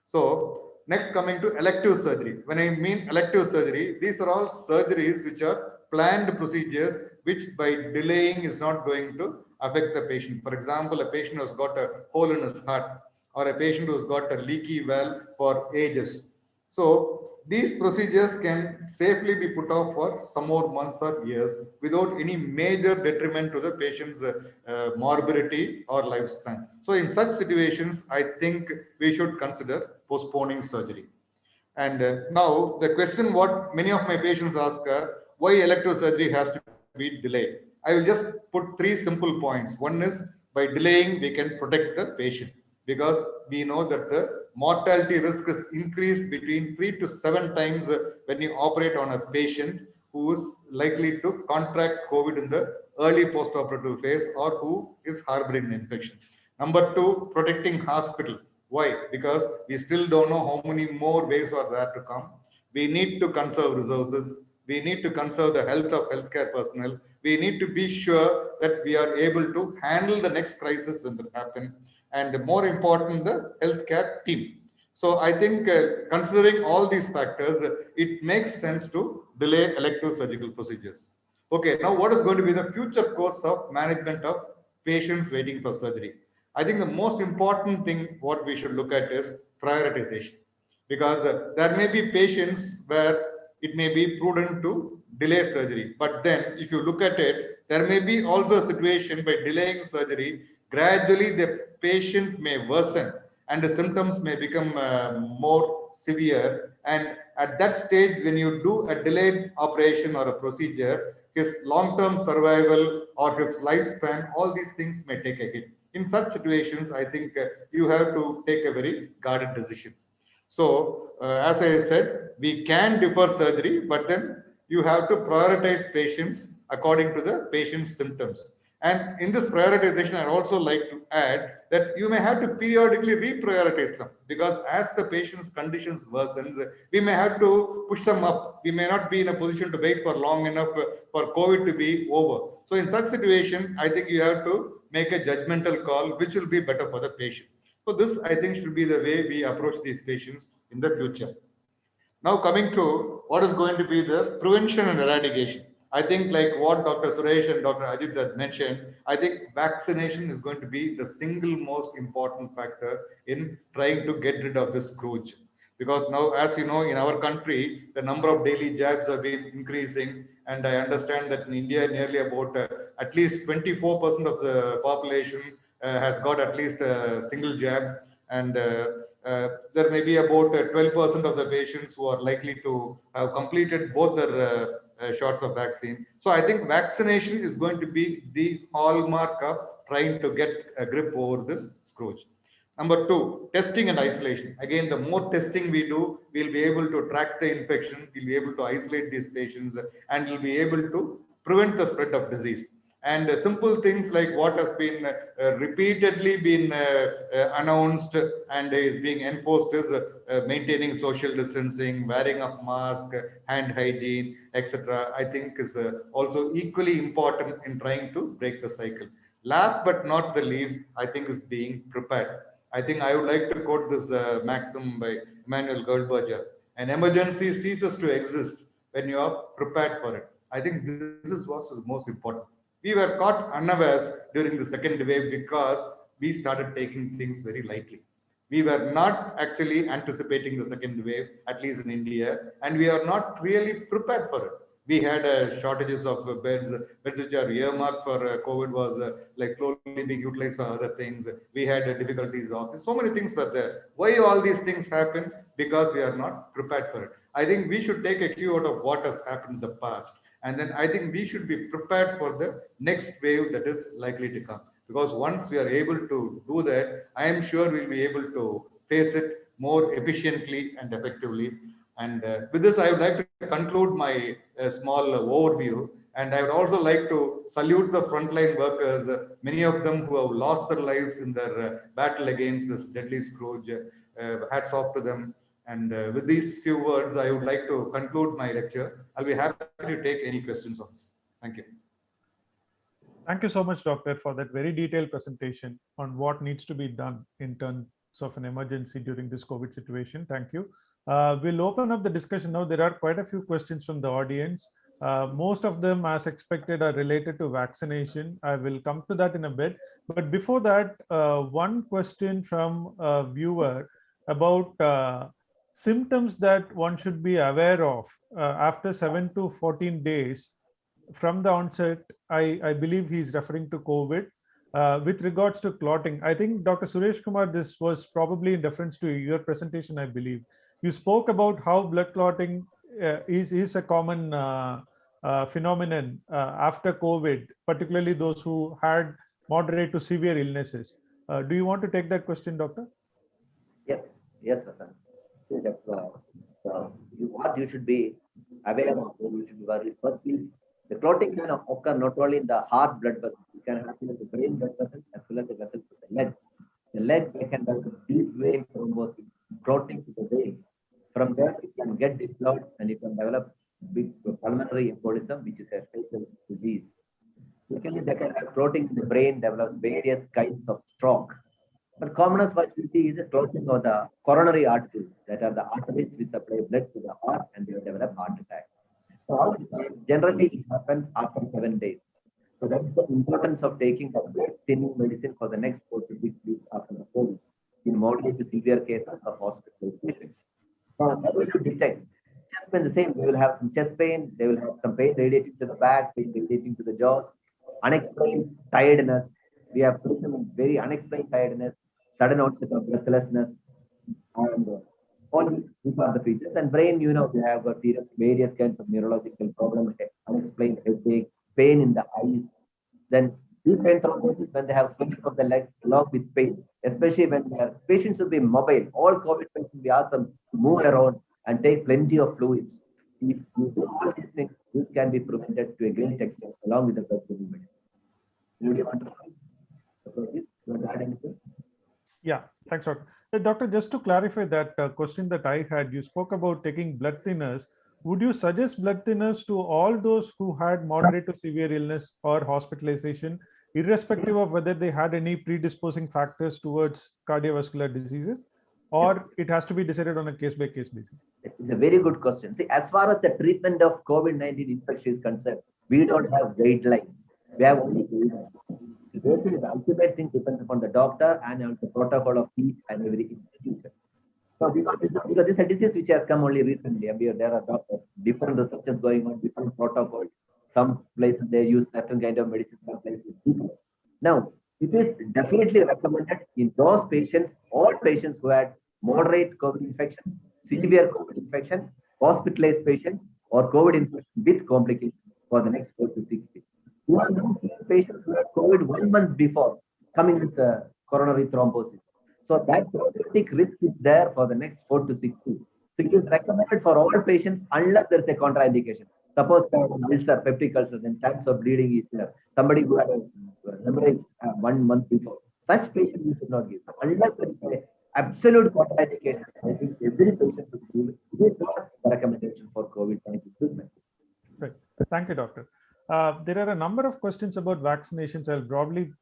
So next, coming to elective surgery. When I mean elective surgery, these are all surgeries which are planned procedures which by delaying is not going to affect the patient. For example, a patient who has got a hole in his heart, or a patient who has got a leaky valve for ages. So these procedures can safely be put off for some more months or years without any major detriment to the patient's morbidity or lifespan. So in such situations, I think we should consider postponing surgery. And now the question what many of my patients ask are, why elective surgery has to be delayed? I will just put three simple points. One is by delaying, we can protect the patient, because we know that the mortality risk is increased between 3 to 7 times when you operate on a patient who is likely to contract COVID in the early postoperative phase or who is harboring an infection. Number two, protecting hospital. Why? Because we still don't know how many more waves are there to come. We need to conserve resources. We need to conserve the health of healthcare personnel. We need to be sure that we are able to handle the next crisis when it happens. And more important, the healthcare team. So I think considering all these factors, it makes sense to delay elective surgical procedures. Okay, now what is going to be the future course of management of patients waiting for surgery? I think the most important thing what we should look at is prioritization, because there may be patients where it may be prudent to delay surgery, but then if you look at it, there may be also a situation by delaying surgery, gradually the patient may worsen and the symptoms may become more severe, and at that stage when you do a delayed operation or a procedure, his long-term survival or his lifespan, all these things may take a hit. In such situations, I think you have to take a very guarded decision. So, as I said, we can defer surgery, but then you have to prioritize patients according to the patient's symptoms. And in this prioritization, I'd also like to add that you may have to periodically reprioritize them, because as the patient's conditions worsen, we may have to push them up. We may not be in a position to wait for long enough for COVID to be over. So in such situation, I think you have to make a judgmental call, which will be better for the patient. So this, I think, should be the way we approach these patients in the future. Now coming to what is going to be the prevention and eradication. I think like what Dr. Suresh and Dr. Ajit had mentioned, I think vaccination is going to be the single most important factor in trying to get rid of this scourge. Because now, as you know, in our country, the number of daily jabs have been increasing, And I understand that in India, nearly about at least 24% of the population has got at least a single jab. And there may be about 12% of the patients who are likely to have completed both their shots of vaccine. So I think vaccination is going to be the hallmark of trying to get a grip over this scourge. Number two, testing and isolation. Again, the more testing we do, we'll be able to track the infection, we'll be able to isolate these patients, and we'll be able to prevent the spread of disease. And simple things like what has been repeatedly been announced and is being enforced is maintaining social distancing, wearing of mask, hand hygiene, etc. I think is also equally important in trying to break the cycle. Last but not the least, I think is being prepared. I think I would like to quote this maxim by Emmanuel Goldberger. An emergency ceases to exist when you are prepared for it. I think this is what is most important. We were caught unawares during the second wave because we started taking things very lightly. We were not actually anticipating the second wave, at least in India, and we are not really prepared for it. We had shortages of beds which are earmarked for COVID was like slowly being utilized for other things. We had difficulties of so many things were there. Why all these things happen? Because we are not prepared for it. I think we should take a cue out of what has happened in the past. And then I think we should be prepared for the next wave that is likely to come. Because once we are able to do that, I am sure we'll be able to face it more efficiently and effectively. And with this, I would like to conclude my small overview. And I would also like to salute the frontline workers, many of them who have lost their lives in their battle against this deadly scourge. Hats off to them. And with these few words, I would like to conclude my lecture. I'll be happy to take any questions on this. Thank you. Thank you so much, Doctor, for that very detailed presentation on what needs to be done in terms of an emergency during this COVID situation. Thank you. We'll open up the discussion now. There are quite a few questions from the audience. Most of them, as expected, are related to vaccination. I will come to that in a bit. But before that, one question from a viewer about symptoms that one should be aware of after 7 to 14 days from the onset. I believe he's referring to COVID. With regards to clotting, I think Dr. Suresh Kumar, this was probably in reference to your presentation, I believe. You spoke about how blood clotting is a common phenomenon after COVID, particularly those who had moderate to severe illnesses. Do you want to take that question, Doctor? Yes, Vasan. What you should be aware of, you should be worried. First is the clotting can occur not only in the heart blood vessels, it can happen in the brain blood vessels as well as the vessels of the leg. The leg, they can have a deep vein thrombosis, clotting to the veins. From there, it can get dislodged and it can develop big pulmonary embolism, which is a fatal disease. Secondly, they can have clotting in the brain, develops various kinds of stroke. But commonest what we see is the clotting of the coronary arteries, that are the arteries which supply blood to the heart, and they will develop heart attack. So generally, it happens after 7 days. So that's the importance of taking the blood thinning medicine for the next 4 to 6 weeks after the COVID in moderate to severe cases of hospitalized patients. So how to detect? Chest pain the same. They will have some chest pain. They will have some pain radiating to the back, pain radiating to the jaws, unexplained tiredness. We have very unexplained tiredness, sudden onset of breathlessness, and all these are the features. And brain, we have got various kinds of neurological problems, unexplained headache, pain in the eyes. Then these kinds of cases, when they have swelling of the legs along with pain, especially when their patients will be mobile. All COVID patients, we ask them to move around and take plenty of fluids. If you do all these things, this can be prevented to a great extent along with the blood thinning medicine. Would you want to add anything? Yeah, thanks, Doctor. Doctor, just to clarify that question that I had, you spoke about taking blood thinners. Would you suggest blood thinners to all those who had moderate to severe illness or hospitalization, irrespective of whether they had any predisposing factors towards cardiovascular diseases, or it has to be decided on a case-by-case basis? It's a very good question. See, as far as the treatment of COVID-19 infection is concerned, we don't have guidelines. We have only guidelines. Basically, the ultimate thing depends upon the doctor and on the protocol of each and every institution. So because this is a disease which has come only recently. I mean, there are different researches going on, different protocols. Some places they use certain kind of medicine, some places different. Now, it is definitely recommended in those patients, all patients who had moderate COVID infections, severe COVID infection, hospitalized patients, or COVID infection with complications for the next 4 to 6 weeks. We are now seeing patients who had COVID 1 month before coming with coronary thrombosis. So that prognostic risk is there for the next 4 to 6 weeks. So it is recommended for all patients unless there is a contraindication. Suppose they have an ulcer, peptic ulcer, then chance of bleeding is there. Somebody who had a hemorrhage 1 month before, such patient you should not give. Unless there is a absolute contraindication, I think every patient should give it. It is not a recommendation for COVID-19 treatment. Right. Thank you, doctor. There are a number of questions about vaccinations. I'll broadly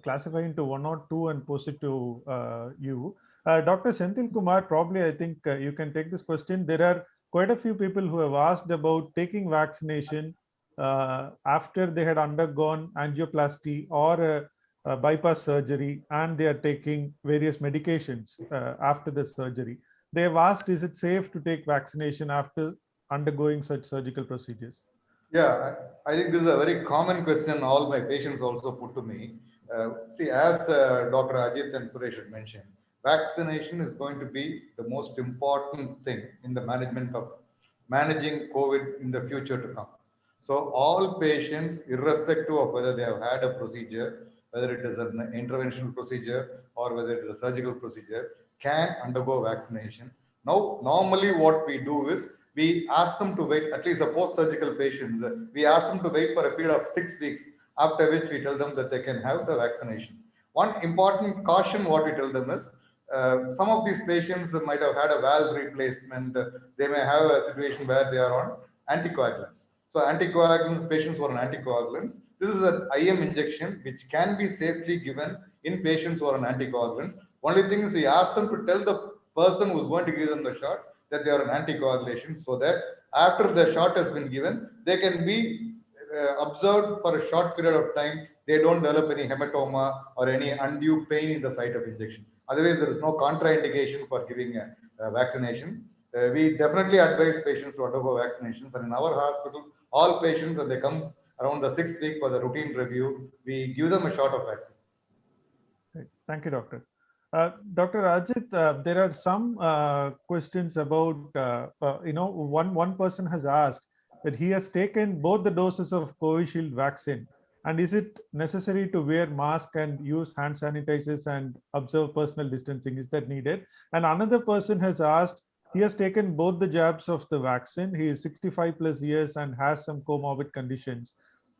classify into one or two and pose it to you. Dr. Senthil Kumar, probably I think you can take this question. There are quite a few people who have asked about taking vaccination after they had undergone angioplasty or a bypass surgery, and they are taking various medications after the surgery. They have asked, is it safe to take vaccination after undergoing such surgical procedures? Yeah, I think this is a very common question all my patients also put to me. See, as Dr. Ajit and Suresh had mentioned, vaccination is going to be the most important thing in the management of managing COVID in the future to come. So all patients, irrespective of whether they have had a procedure, whether it is an interventional procedure or whether it is a surgical procedure, can undergo vaccination. Now, normally what we do is we ask them to wait, at least a post-surgical patients, we ask them to wait for a period of 6 weeks, after which we tell them that they can have the vaccination. One important caution what we tell them is, some of these patients might have had a valve replacement. They may have a situation where they are on anticoagulants. So anticoagulants, patients who are on anticoagulants, this is an IM injection which can be safely given in patients who are on anticoagulants. Only thing is we ask them to tell the person who is going to give them the shot that they are on anticoagulation, so that after the shot has been given, they can be observed for a short period of time. They don't develop any hematoma or any undue pain in the site of injection. Otherwise, there is no contraindication for giving a vaccination. We definitely advise patients to undergo vaccinations, and in our hospital, all patients, when they come around the 6th week for the routine review, we give them a shot of vaccine. Right. Thank you, doctor. Dr. Ajit, there are some questions about, one person has asked that he has taken both the doses of Covishield vaccine, and is it necessary to wear mask and use hand sanitizers and observe personal distancing? Is that needed? And another person has asked, he has taken both the jabs of the vaccine. He is 65 plus years and has some comorbid conditions.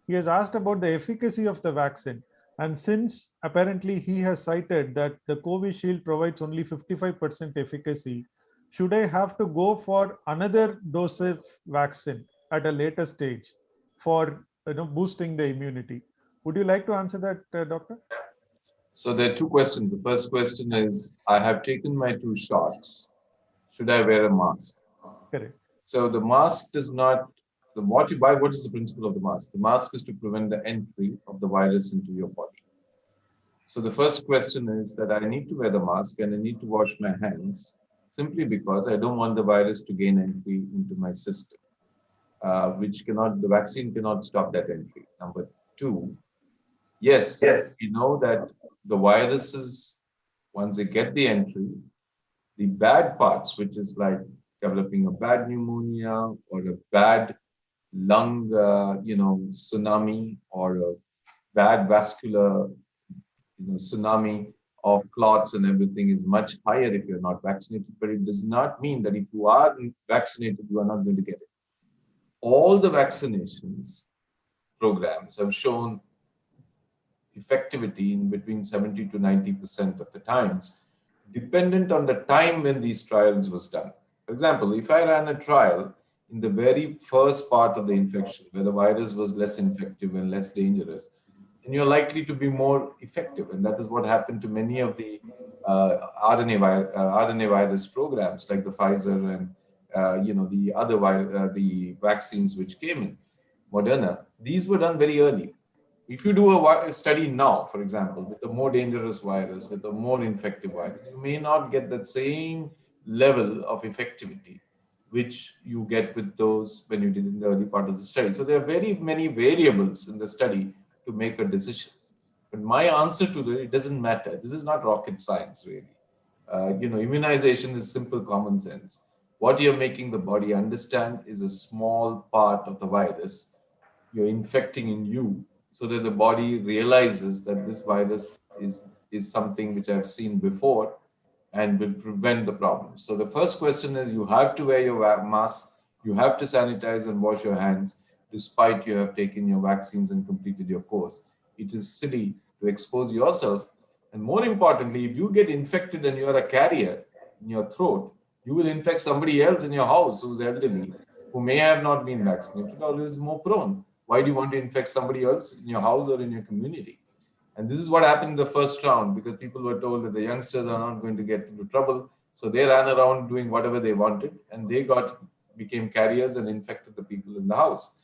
He has asked about the efficacy of the vaccine. And since apparently he has cited that the Covishield provides only 55% efficacy, should I have to go for another dose of vaccine at a later stage for boosting the immunity? Would you like to answer that, doctor? So there are two questions. The first question is, I have taken my 2 shots. Should I wear a mask? Correct. So the mask does not, what is the principle of the mask? The mask is to prevent the entry of the virus into your body. So the first question is that I need to wear the mask and I need to wash my hands simply because I don't want the virus to gain entry into my system, the vaccine cannot stop that entry. Number 2, yes, we know that the viruses, once they get the entry, the bad parts, which is like developing a bad pneumonia or a bad lung, tsunami, or a bad vascular, tsunami of clots and everything is much higher if you're not vaccinated. But it does not mean that if you are vaccinated, you are not going to get it. All the vaccinations programs have shown effectivity in between 70 to 90% of the times, dependent on the time when these trials was done. For example, if I ran a trial in the very first part of the infection, where the virus was less infective and less dangerous, and you're likely to be more effective. And that is what happened to many of the RNA virus programs, like the Pfizer and the other the vaccines which came in, Moderna. These were done very early. If you do a study now, for example, with a more dangerous virus, with a more infective virus, you may not get that same level of effectivity which you get with those when you did in the early part of the study. So there are very many variables in the study to make a decision. But my answer to that, it doesn't matter. This is not rocket science, really. Immunization is simple common sense. What you're making the body understand is a small part of the virus you're infecting in you, so that the body realizes that this virus is something which I've seen before and will prevent the problem. So the first question is, you have to wear your mask, you have to sanitize and wash your hands, despite you have taken your vaccines and completed your course. It is silly to expose yourself. And more importantly, if you get infected and you are a carrier in your throat, you will infect somebody else in your house who's elderly, who may have not been vaccinated or is more prone. Why do you want to infect somebody else in your house or in your community? And this is what happened in the first round, because people were told that the youngsters are not going to get into trouble. So they ran around doing whatever they wanted, and they became carriers and infected the people in the house.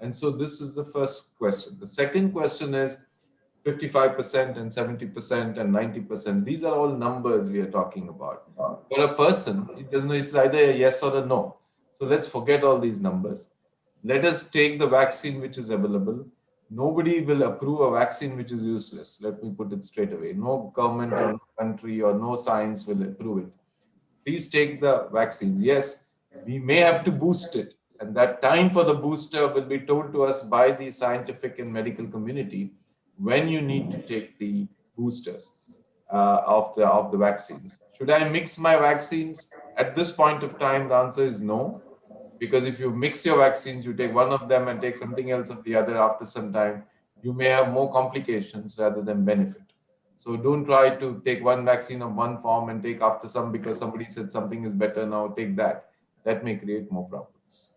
And so this is the first question. The second question is 55% and 70% and 90%. These are all numbers we are talking about. For a person, it's either a yes or a no. So let's forget all these numbers. Let us take the vaccine which is available. Nobody will approve a vaccine which is useless. Let me put it straight away. No government or no country or no science will approve it. Please take the vaccines. Yes, we may have to boost it. And that time for the booster will be told to us by the scientific and medical community when you need to take the boosters of the vaccines. Should I mix my vaccines? At this point of time, the answer is no. Because if you mix your vaccines, you take one of them and take something else of the other after some time, you may have more complications rather than benefit. So don't try to take one vaccine of one form and take after some because somebody said something is better, now take that. That may create more problems.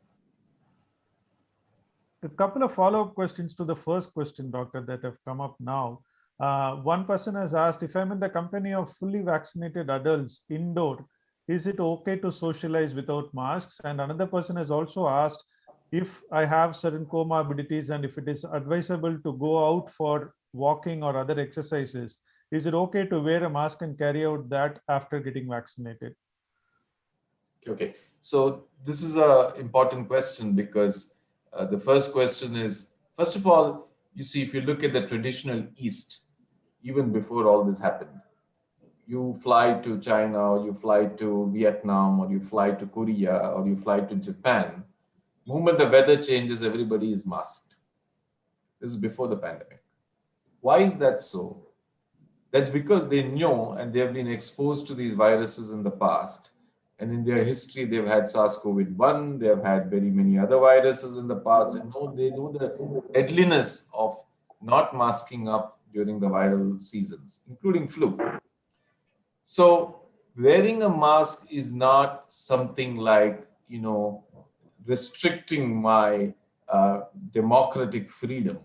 A couple of follow-up questions to the first question, Doctor, that have come up now. One person has asked, if I'm in the company of fully vaccinated adults indoor, is it okay to socialize without masks? And another person has also asked, if I have certain comorbidities and if it is advisable to go out for walking or other exercises, is it okay to wear a mask and carry out that after getting vaccinated? Okay, so this is an important question because the first question is, first of all, you see, if you look at the traditional East, even before all this happened, you fly to China or you fly to Vietnam or you fly to Korea or you fly to Japan, the moment the weather changes, everybody is masked. This is before the pandemic. Why is that so? That's because they know and they have been exposed to these viruses in the past. And in their history, they've had SARS-CoV-1, they have had very many other viruses in the past, and they know the deadliness of not masking up during the viral seasons, including flu. So wearing a mask is not something like, restricting my democratic freedom.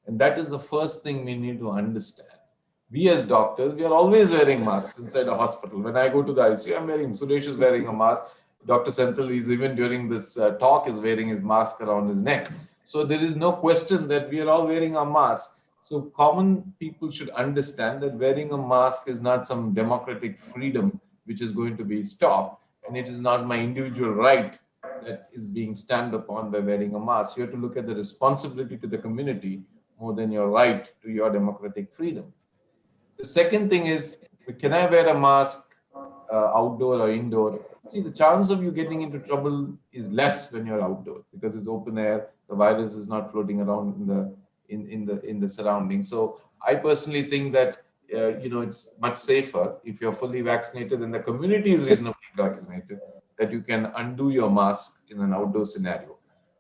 And that is the first thing we need to understand. We as doctors, we are always wearing masks inside a hospital. When I go to the ICU, Suresh is wearing a mask. Dr. Senthil is, even during this talk, is wearing his mask around his neck. So there is no question that we are all wearing a mask. So common people should understand that wearing a mask is not some democratic freedom which is going to be stopped. And it is not my individual right that is being stamped upon by wearing a mask. You have to look at the responsibility to the community more than your right to your democratic freedom. The second thing is, can I wear a mask outdoor or indoor? See, the chance of you getting into trouble is less when you're outdoor because it's open air. The virus is not floating around in the surroundings. So I personally think that it's much safer if you're fully vaccinated and the community is reasonably vaccinated, that you can undo your mask in an outdoor scenario.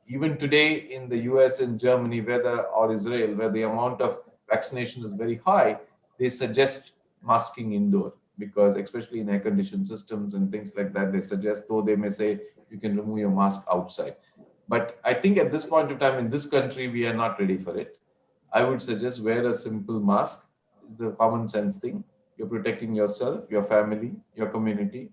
Even today in the US and Germany, or Israel, where the amount of vaccination is very high, they suggest masking indoor because, especially in air-conditioned systems and things like that, they suggest, though they may say you can remove your mask outside. But I think at this point of time in this country, we are not ready for it. I would suggest wear a simple mask. It's the common sense thing. You're protecting yourself, your family, your community.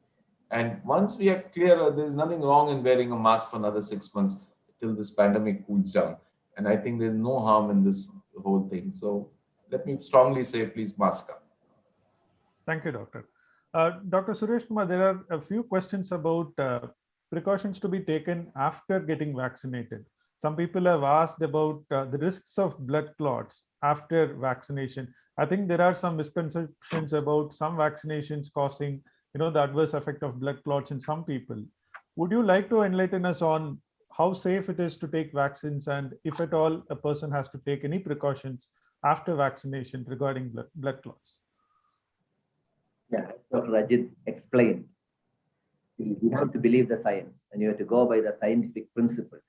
And once we are clear, there's nothing wrong in wearing a mask for another 6 months till this pandemic cools down. And I think there's no harm in this whole thing. So let me strongly say, please mask up. Thank you, Doctor. Dr. Suresh Kumar, there are a few questions about precautions to be taken after getting vaccinated. Some people have asked about the risks of blood clots after vaccination. I think there are some misconceptions about some vaccinations causing, the adverse effect of blood clots in some people. Would you like to enlighten us on how safe it is to take vaccines, and if at all a person has to take any precautions after vaccination regarding blood clots? Yeah, Dr. Ajit explained. You have to believe the science and you have to go by the scientific principles.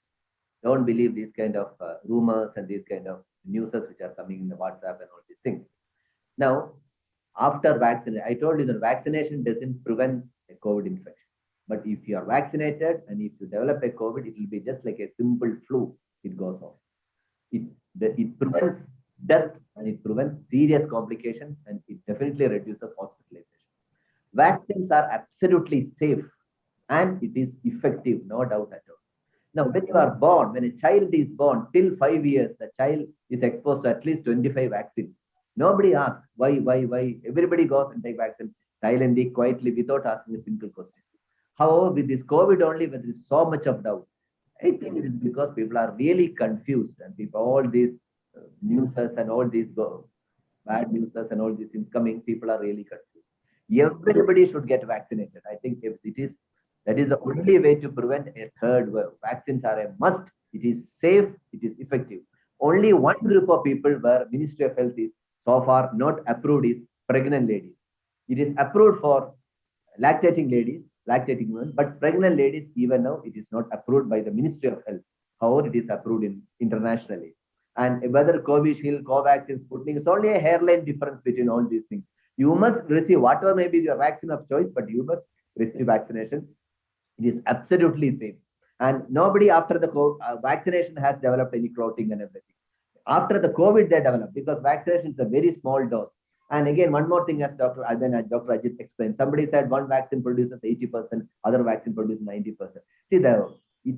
Don't believe these kind of rumors and these kind of newses which are coming in the WhatsApp and all these things. Now, after vaccination, I told you that vaccination doesn't prevent a COVID infection. But if you are vaccinated and if you develop a COVID, it will be just like a simple flu. It goes off. It prevents death and it prevents serious complications and it definitely reduces hospitalization. Vaccines are absolutely safe and it is effective, no doubt at all. Now, when you are born, when a child is born, till 5 years, the child is exposed to at least 25 vaccines. Nobody asks why. Everybody goes and take vaccine silently, quietly, without asking a single question. However, with this COVID only, when there is so much of doubt, I think it is because people are really confused and people, all these newses and all these bad newses and all these things coming, people are really confused. Everybody should get vaccinated. I think if it is, that is the only way to prevent a third wave. Vaccines are a must. It is safe. It is effective. Only one group of people where Ministry of Health is so far not approved is pregnant ladies. It is approved for lactating ladies, lactating women, but pregnant ladies, even now, it is not approved by the Ministry of Health. However, it is approved internationally. And whether Covishield, Covaxin, Sputnik, it's only a hairline difference between all these things. You must receive whatever may be your vaccine of choice, but you must receive vaccination. It is absolutely safe. And nobody after the vaccination has developed any clotting and everything. After the COVID, they developed because vaccination is a very small dose. And again, one more thing, as Dr. Ajit explained, somebody said one vaccine produces 80%, other vaccine produces 90%. See,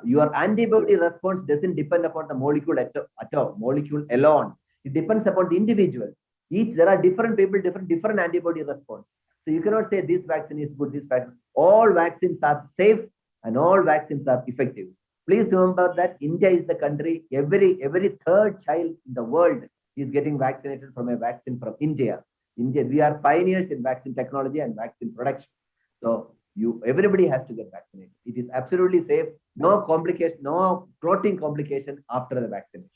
your antibody response doesn't depend upon the molecule at all, molecule alone. It depends upon the individuals. There are different people, different antibody response. So you cannot say this vaccine is good, this vaccine. All vaccines are safe and all vaccines are effective. Please remember that India is the country, every third child in the world is getting vaccinated from a vaccine from India. We are pioneers in vaccine technology and vaccine production. So everybody has to get vaccinated. It is absolutely safe. No complication, no clotting complication after the vaccination.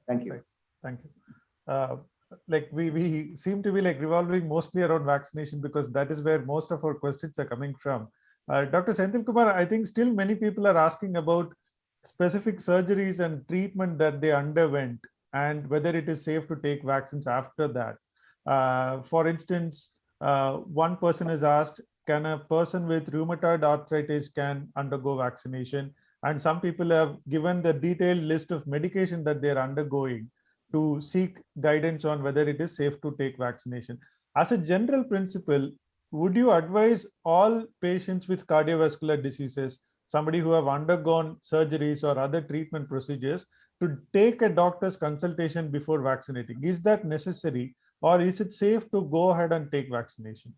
Thank you. Right. Thank you. Like we seem to be like revolving mostly around vaccination because that is where most of our questions are coming from. Dr. Senthil Kumar, I think still many people are asking about specific surgeries and treatment that they underwent and whether it is safe to take vaccines after that. For instance, one person has asked, can a person with rheumatoid arthritis can undergo vaccination? And some people have given the detailed list of medication that they're undergoing to seek guidance on whether it is safe to take vaccination. As a general principle, would you advise all patients with cardiovascular diseases, somebody who have undergone surgeries or other treatment procedures, to take a doctor's consultation before vaccinating? Is that necessary, or is it safe to go ahead and take vaccination?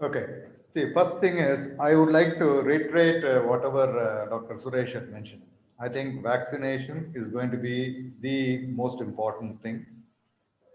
Okay. See, first thing is, I would like to reiterate whatever Dr. Suresh had mentioned. I think vaccination is going to be the most important thing.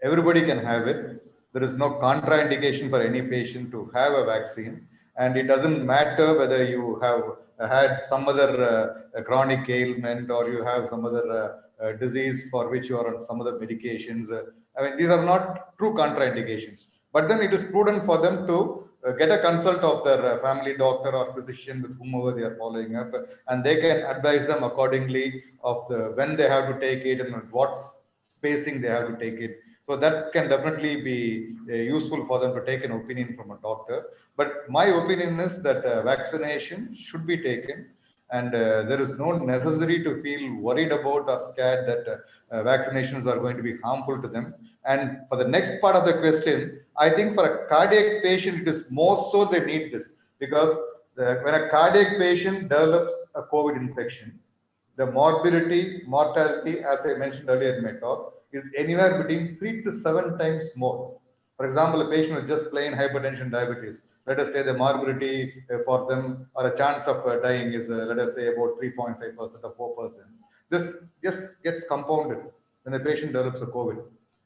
Everybody can have it. There is no contraindication for any patient to have a vaccine. And it doesn't matter whether you have had some other chronic ailment or you have some other disease for which you are on some other medications. I mean, these are not true contraindications. But then it is prudent for them to get a consult of their family doctor or physician with whomever they are following up, and they can advise them accordingly of when they have to take it and what spacing they have to take it. So that can definitely be useful for them to take an opinion from a doctor. But my opinion is that vaccination should be taken, and there is no necessity to feel worried about or scared that vaccinations are going to be harmful to them. And for the next part of the question, I think for a cardiac patient, it is more so they need this, because when a cardiac patient develops a COVID infection, the morbidity, mortality, as I mentioned earlier in my talk, is anywhere between 3 to 7 times more. For example, a patient with just plain hypertension, diabetes, let us say the morbidity for them or a chance of dying is, let us say, about 3.5% or 4%. This just gets compounded when the patient develops a COVID.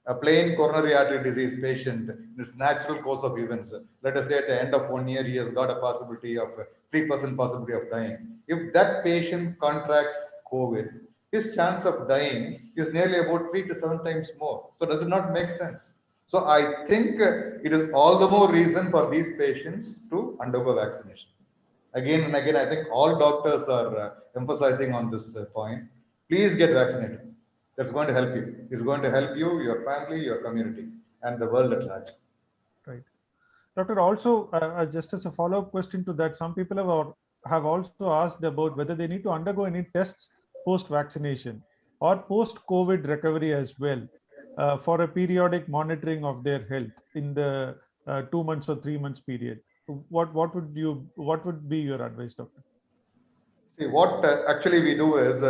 A plain coronary artery disease patient, this natural course of events, let us say at the end of 1 year, he has got a possibility of 3% possibility of dying. If that patient contracts COVID, his chance of dying is nearly about 3 to 7 times more. So does it not make sense? So I think it is all the more reason for these patients to undergo vaccination. Again and again, I think all doctors are emphasizing on this point. Please get vaccinated. That's going to help you. It's going to help you, your family, your community, and the world at large. Right. Doctor, also, just as a follow-up question to that, some people have also asked about whether they need to undergo any tests post-vaccination or post-COVID recovery as well for a periodic monitoring of their health in the 2 months or 3 months period. What would be your advice, doctor? See, what actually we do is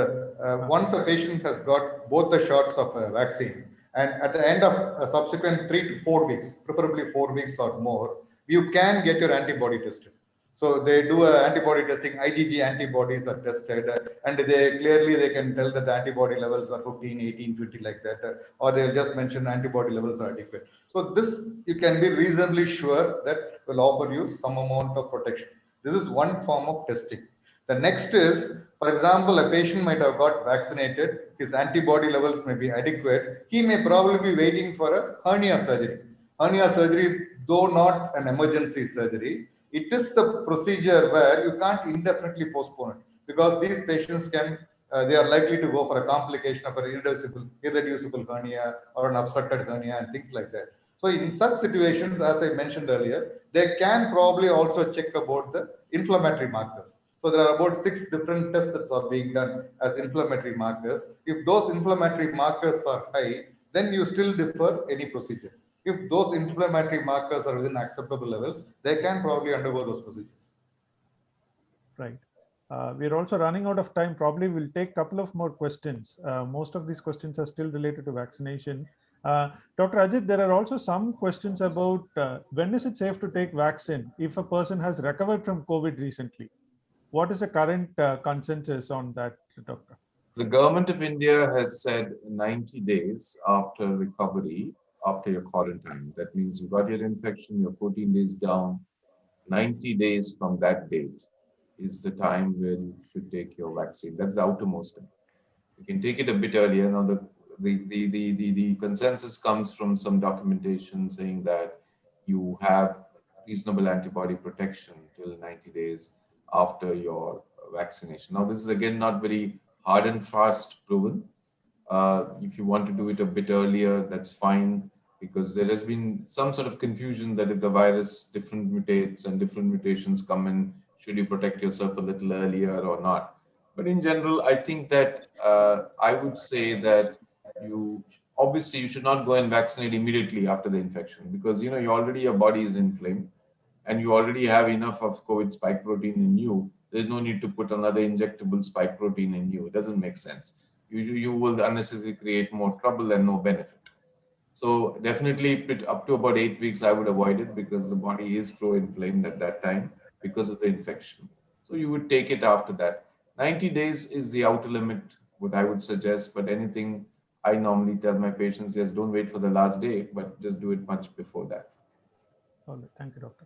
once a patient has got both the shots of a vaccine, and at the end of a subsequent 3 to 4 weeks, preferably 4 weeks or more, you can get your antibody tested. So they do antibody testing, IgG antibodies are tested, and they can tell that the antibody levels are 15, 18, 20 like that, or they'll just mention antibody levels are adequate. So this, you can be reasonably sure that will offer you some amount of protection. This is one form of testing. The next is, for example, a patient might have got vaccinated, his antibody levels may be adequate, he may probably be waiting for a hernia surgery. Hernia surgery, though not an emergency surgery, it is a procedure where you can't indefinitely postpone it, because these patients can, they are likely to go for a complication of an irreducible hernia or an obstructed hernia and things like that. So in such situations, as I mentioned earlier, they can probably also check about the inflammatory markers. So there are about 6 different tests that are being done as inflammatory markers. If those inflammatory markers are high, then you still defer any procedure. If those inflammatory markers are within acceptable levels, they can probably undergo those procedures. Right. We're also running out of time. Probably we'll take a couple of more questions. Most of these questions are still related to vaccination. Dr. Ajit, there are also some questions about when is it safe to take vaccine if a person has recovered from COVID recently? What is the current consensus on that, doctor? The government of India has said 90 days after recovery, after your quarantine. That means you got your infection, you're 14 days down, 90 days from that date is the time where you should take your vaccine. That's the outermost time. You can take it a bit earlier. Now, the consensus comes from some documentation saying that you have reasonable antibody protection till 90 days after your vaccination. Now, this is again not very hard and fast proven. If you want to do it a bit earlier, that's fine, because there has been some sort of confusion that if the virus different mutates and different mutations come in, should you protect yourself a little earlier or not? But in general, I think that I would say that you should not go and vaccinate immediately after the infection, because you already, your body is inflamed and you already have enough of COVID spike protein in you. There's no need to put another injectable spike protein in you. It doesn't make sense. You will unnecessarily create more trouble and no benefit. So definitely, if it up to about 8 weeks, I would avoid it, because the body is pro-inflamed at that time because of the infection. So you would take it after that. 90 days is the outer limit, what I would suggest. But anything, I normally tell my patients, yes, don't wait for the last day, but just do it much before that. All right. Thank you, doctor.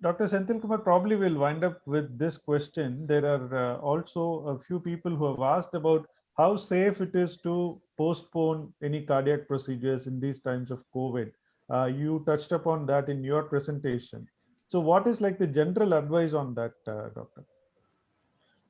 Dr. Senthil Kumar, probably will wind up with this question. There are also a few people who have asked about how safe it is to postpone any cardiac procedures in these times of COVID. You touched upon that in your presentation. So what is like the general advice on that, doctor?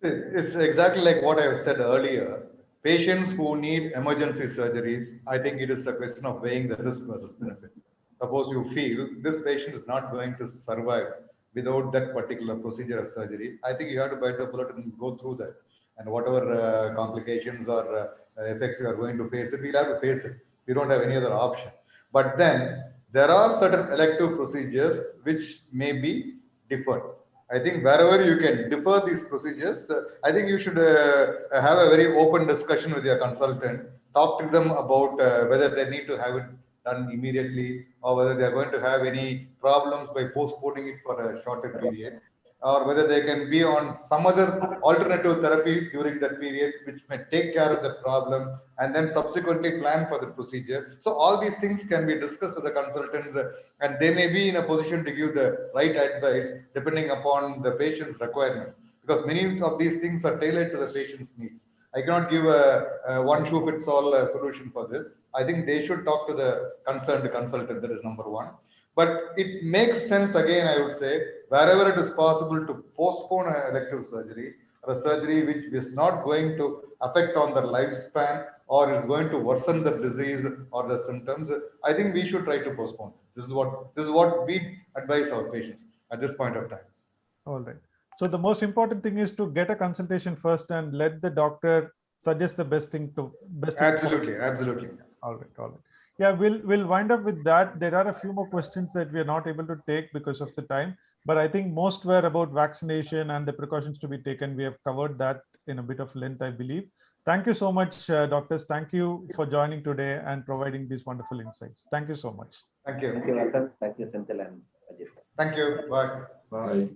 It's exactly like what I said earlier. Patients who need emergency surgeries, I think it is a question of weighing the risk versus benefit. Suppose you feel this patient is not going to survive without that particular procedure or surgery, I think you have to bite the bullet and go through that. And whatever complications or effects you are going to face, we'll have to face it. We don't have any other option. But then there are certain elective procedures which may be deferred. I think wherever you can defer these procedures, I think you should have a very open discussion with your consultant. Talk to them about whether they need to have it done immediately, or whether they are going to have any problems by postponing it for a shorter period, or whether they can be on some other alternative therapy during that period, which may take care of the problem and then subsequently plan for the procedure. So all these things can be discussed with the consultants, and they may be in a position to give the right advice depending upon the patient's requirements, because many of these things are tailored to the patient's needs. I cannot give a one shoe fits all solution for this. I think they should talk to the concerned consultant. That is number one. But it makes sense, again, I would say, wherever it is possible to postpone an elective surgery, or a surgery which is not going to affect on the lifespan or is going to worsen the disease or the symptoms. I think we should try to postpone. This is what we advise our patients at this point of time. All right. So the most important thing is to get a consultation first and let the doctor suggest the best thing to Absolutely. All right. Yeah, we'll wind up with that. There are a few more questions that we are not able to take because of the time, but I think most were about vaccination and the precautions to be taken. We have covered that in a bit of length, I believe. Thank you so much, doctors. Thank you for joining today and providing these wonderful insights. Thank you so much. Thank you. Thank you, Vasan. Thank you, Senthil and Ajit. Thank you. Bye. Bye.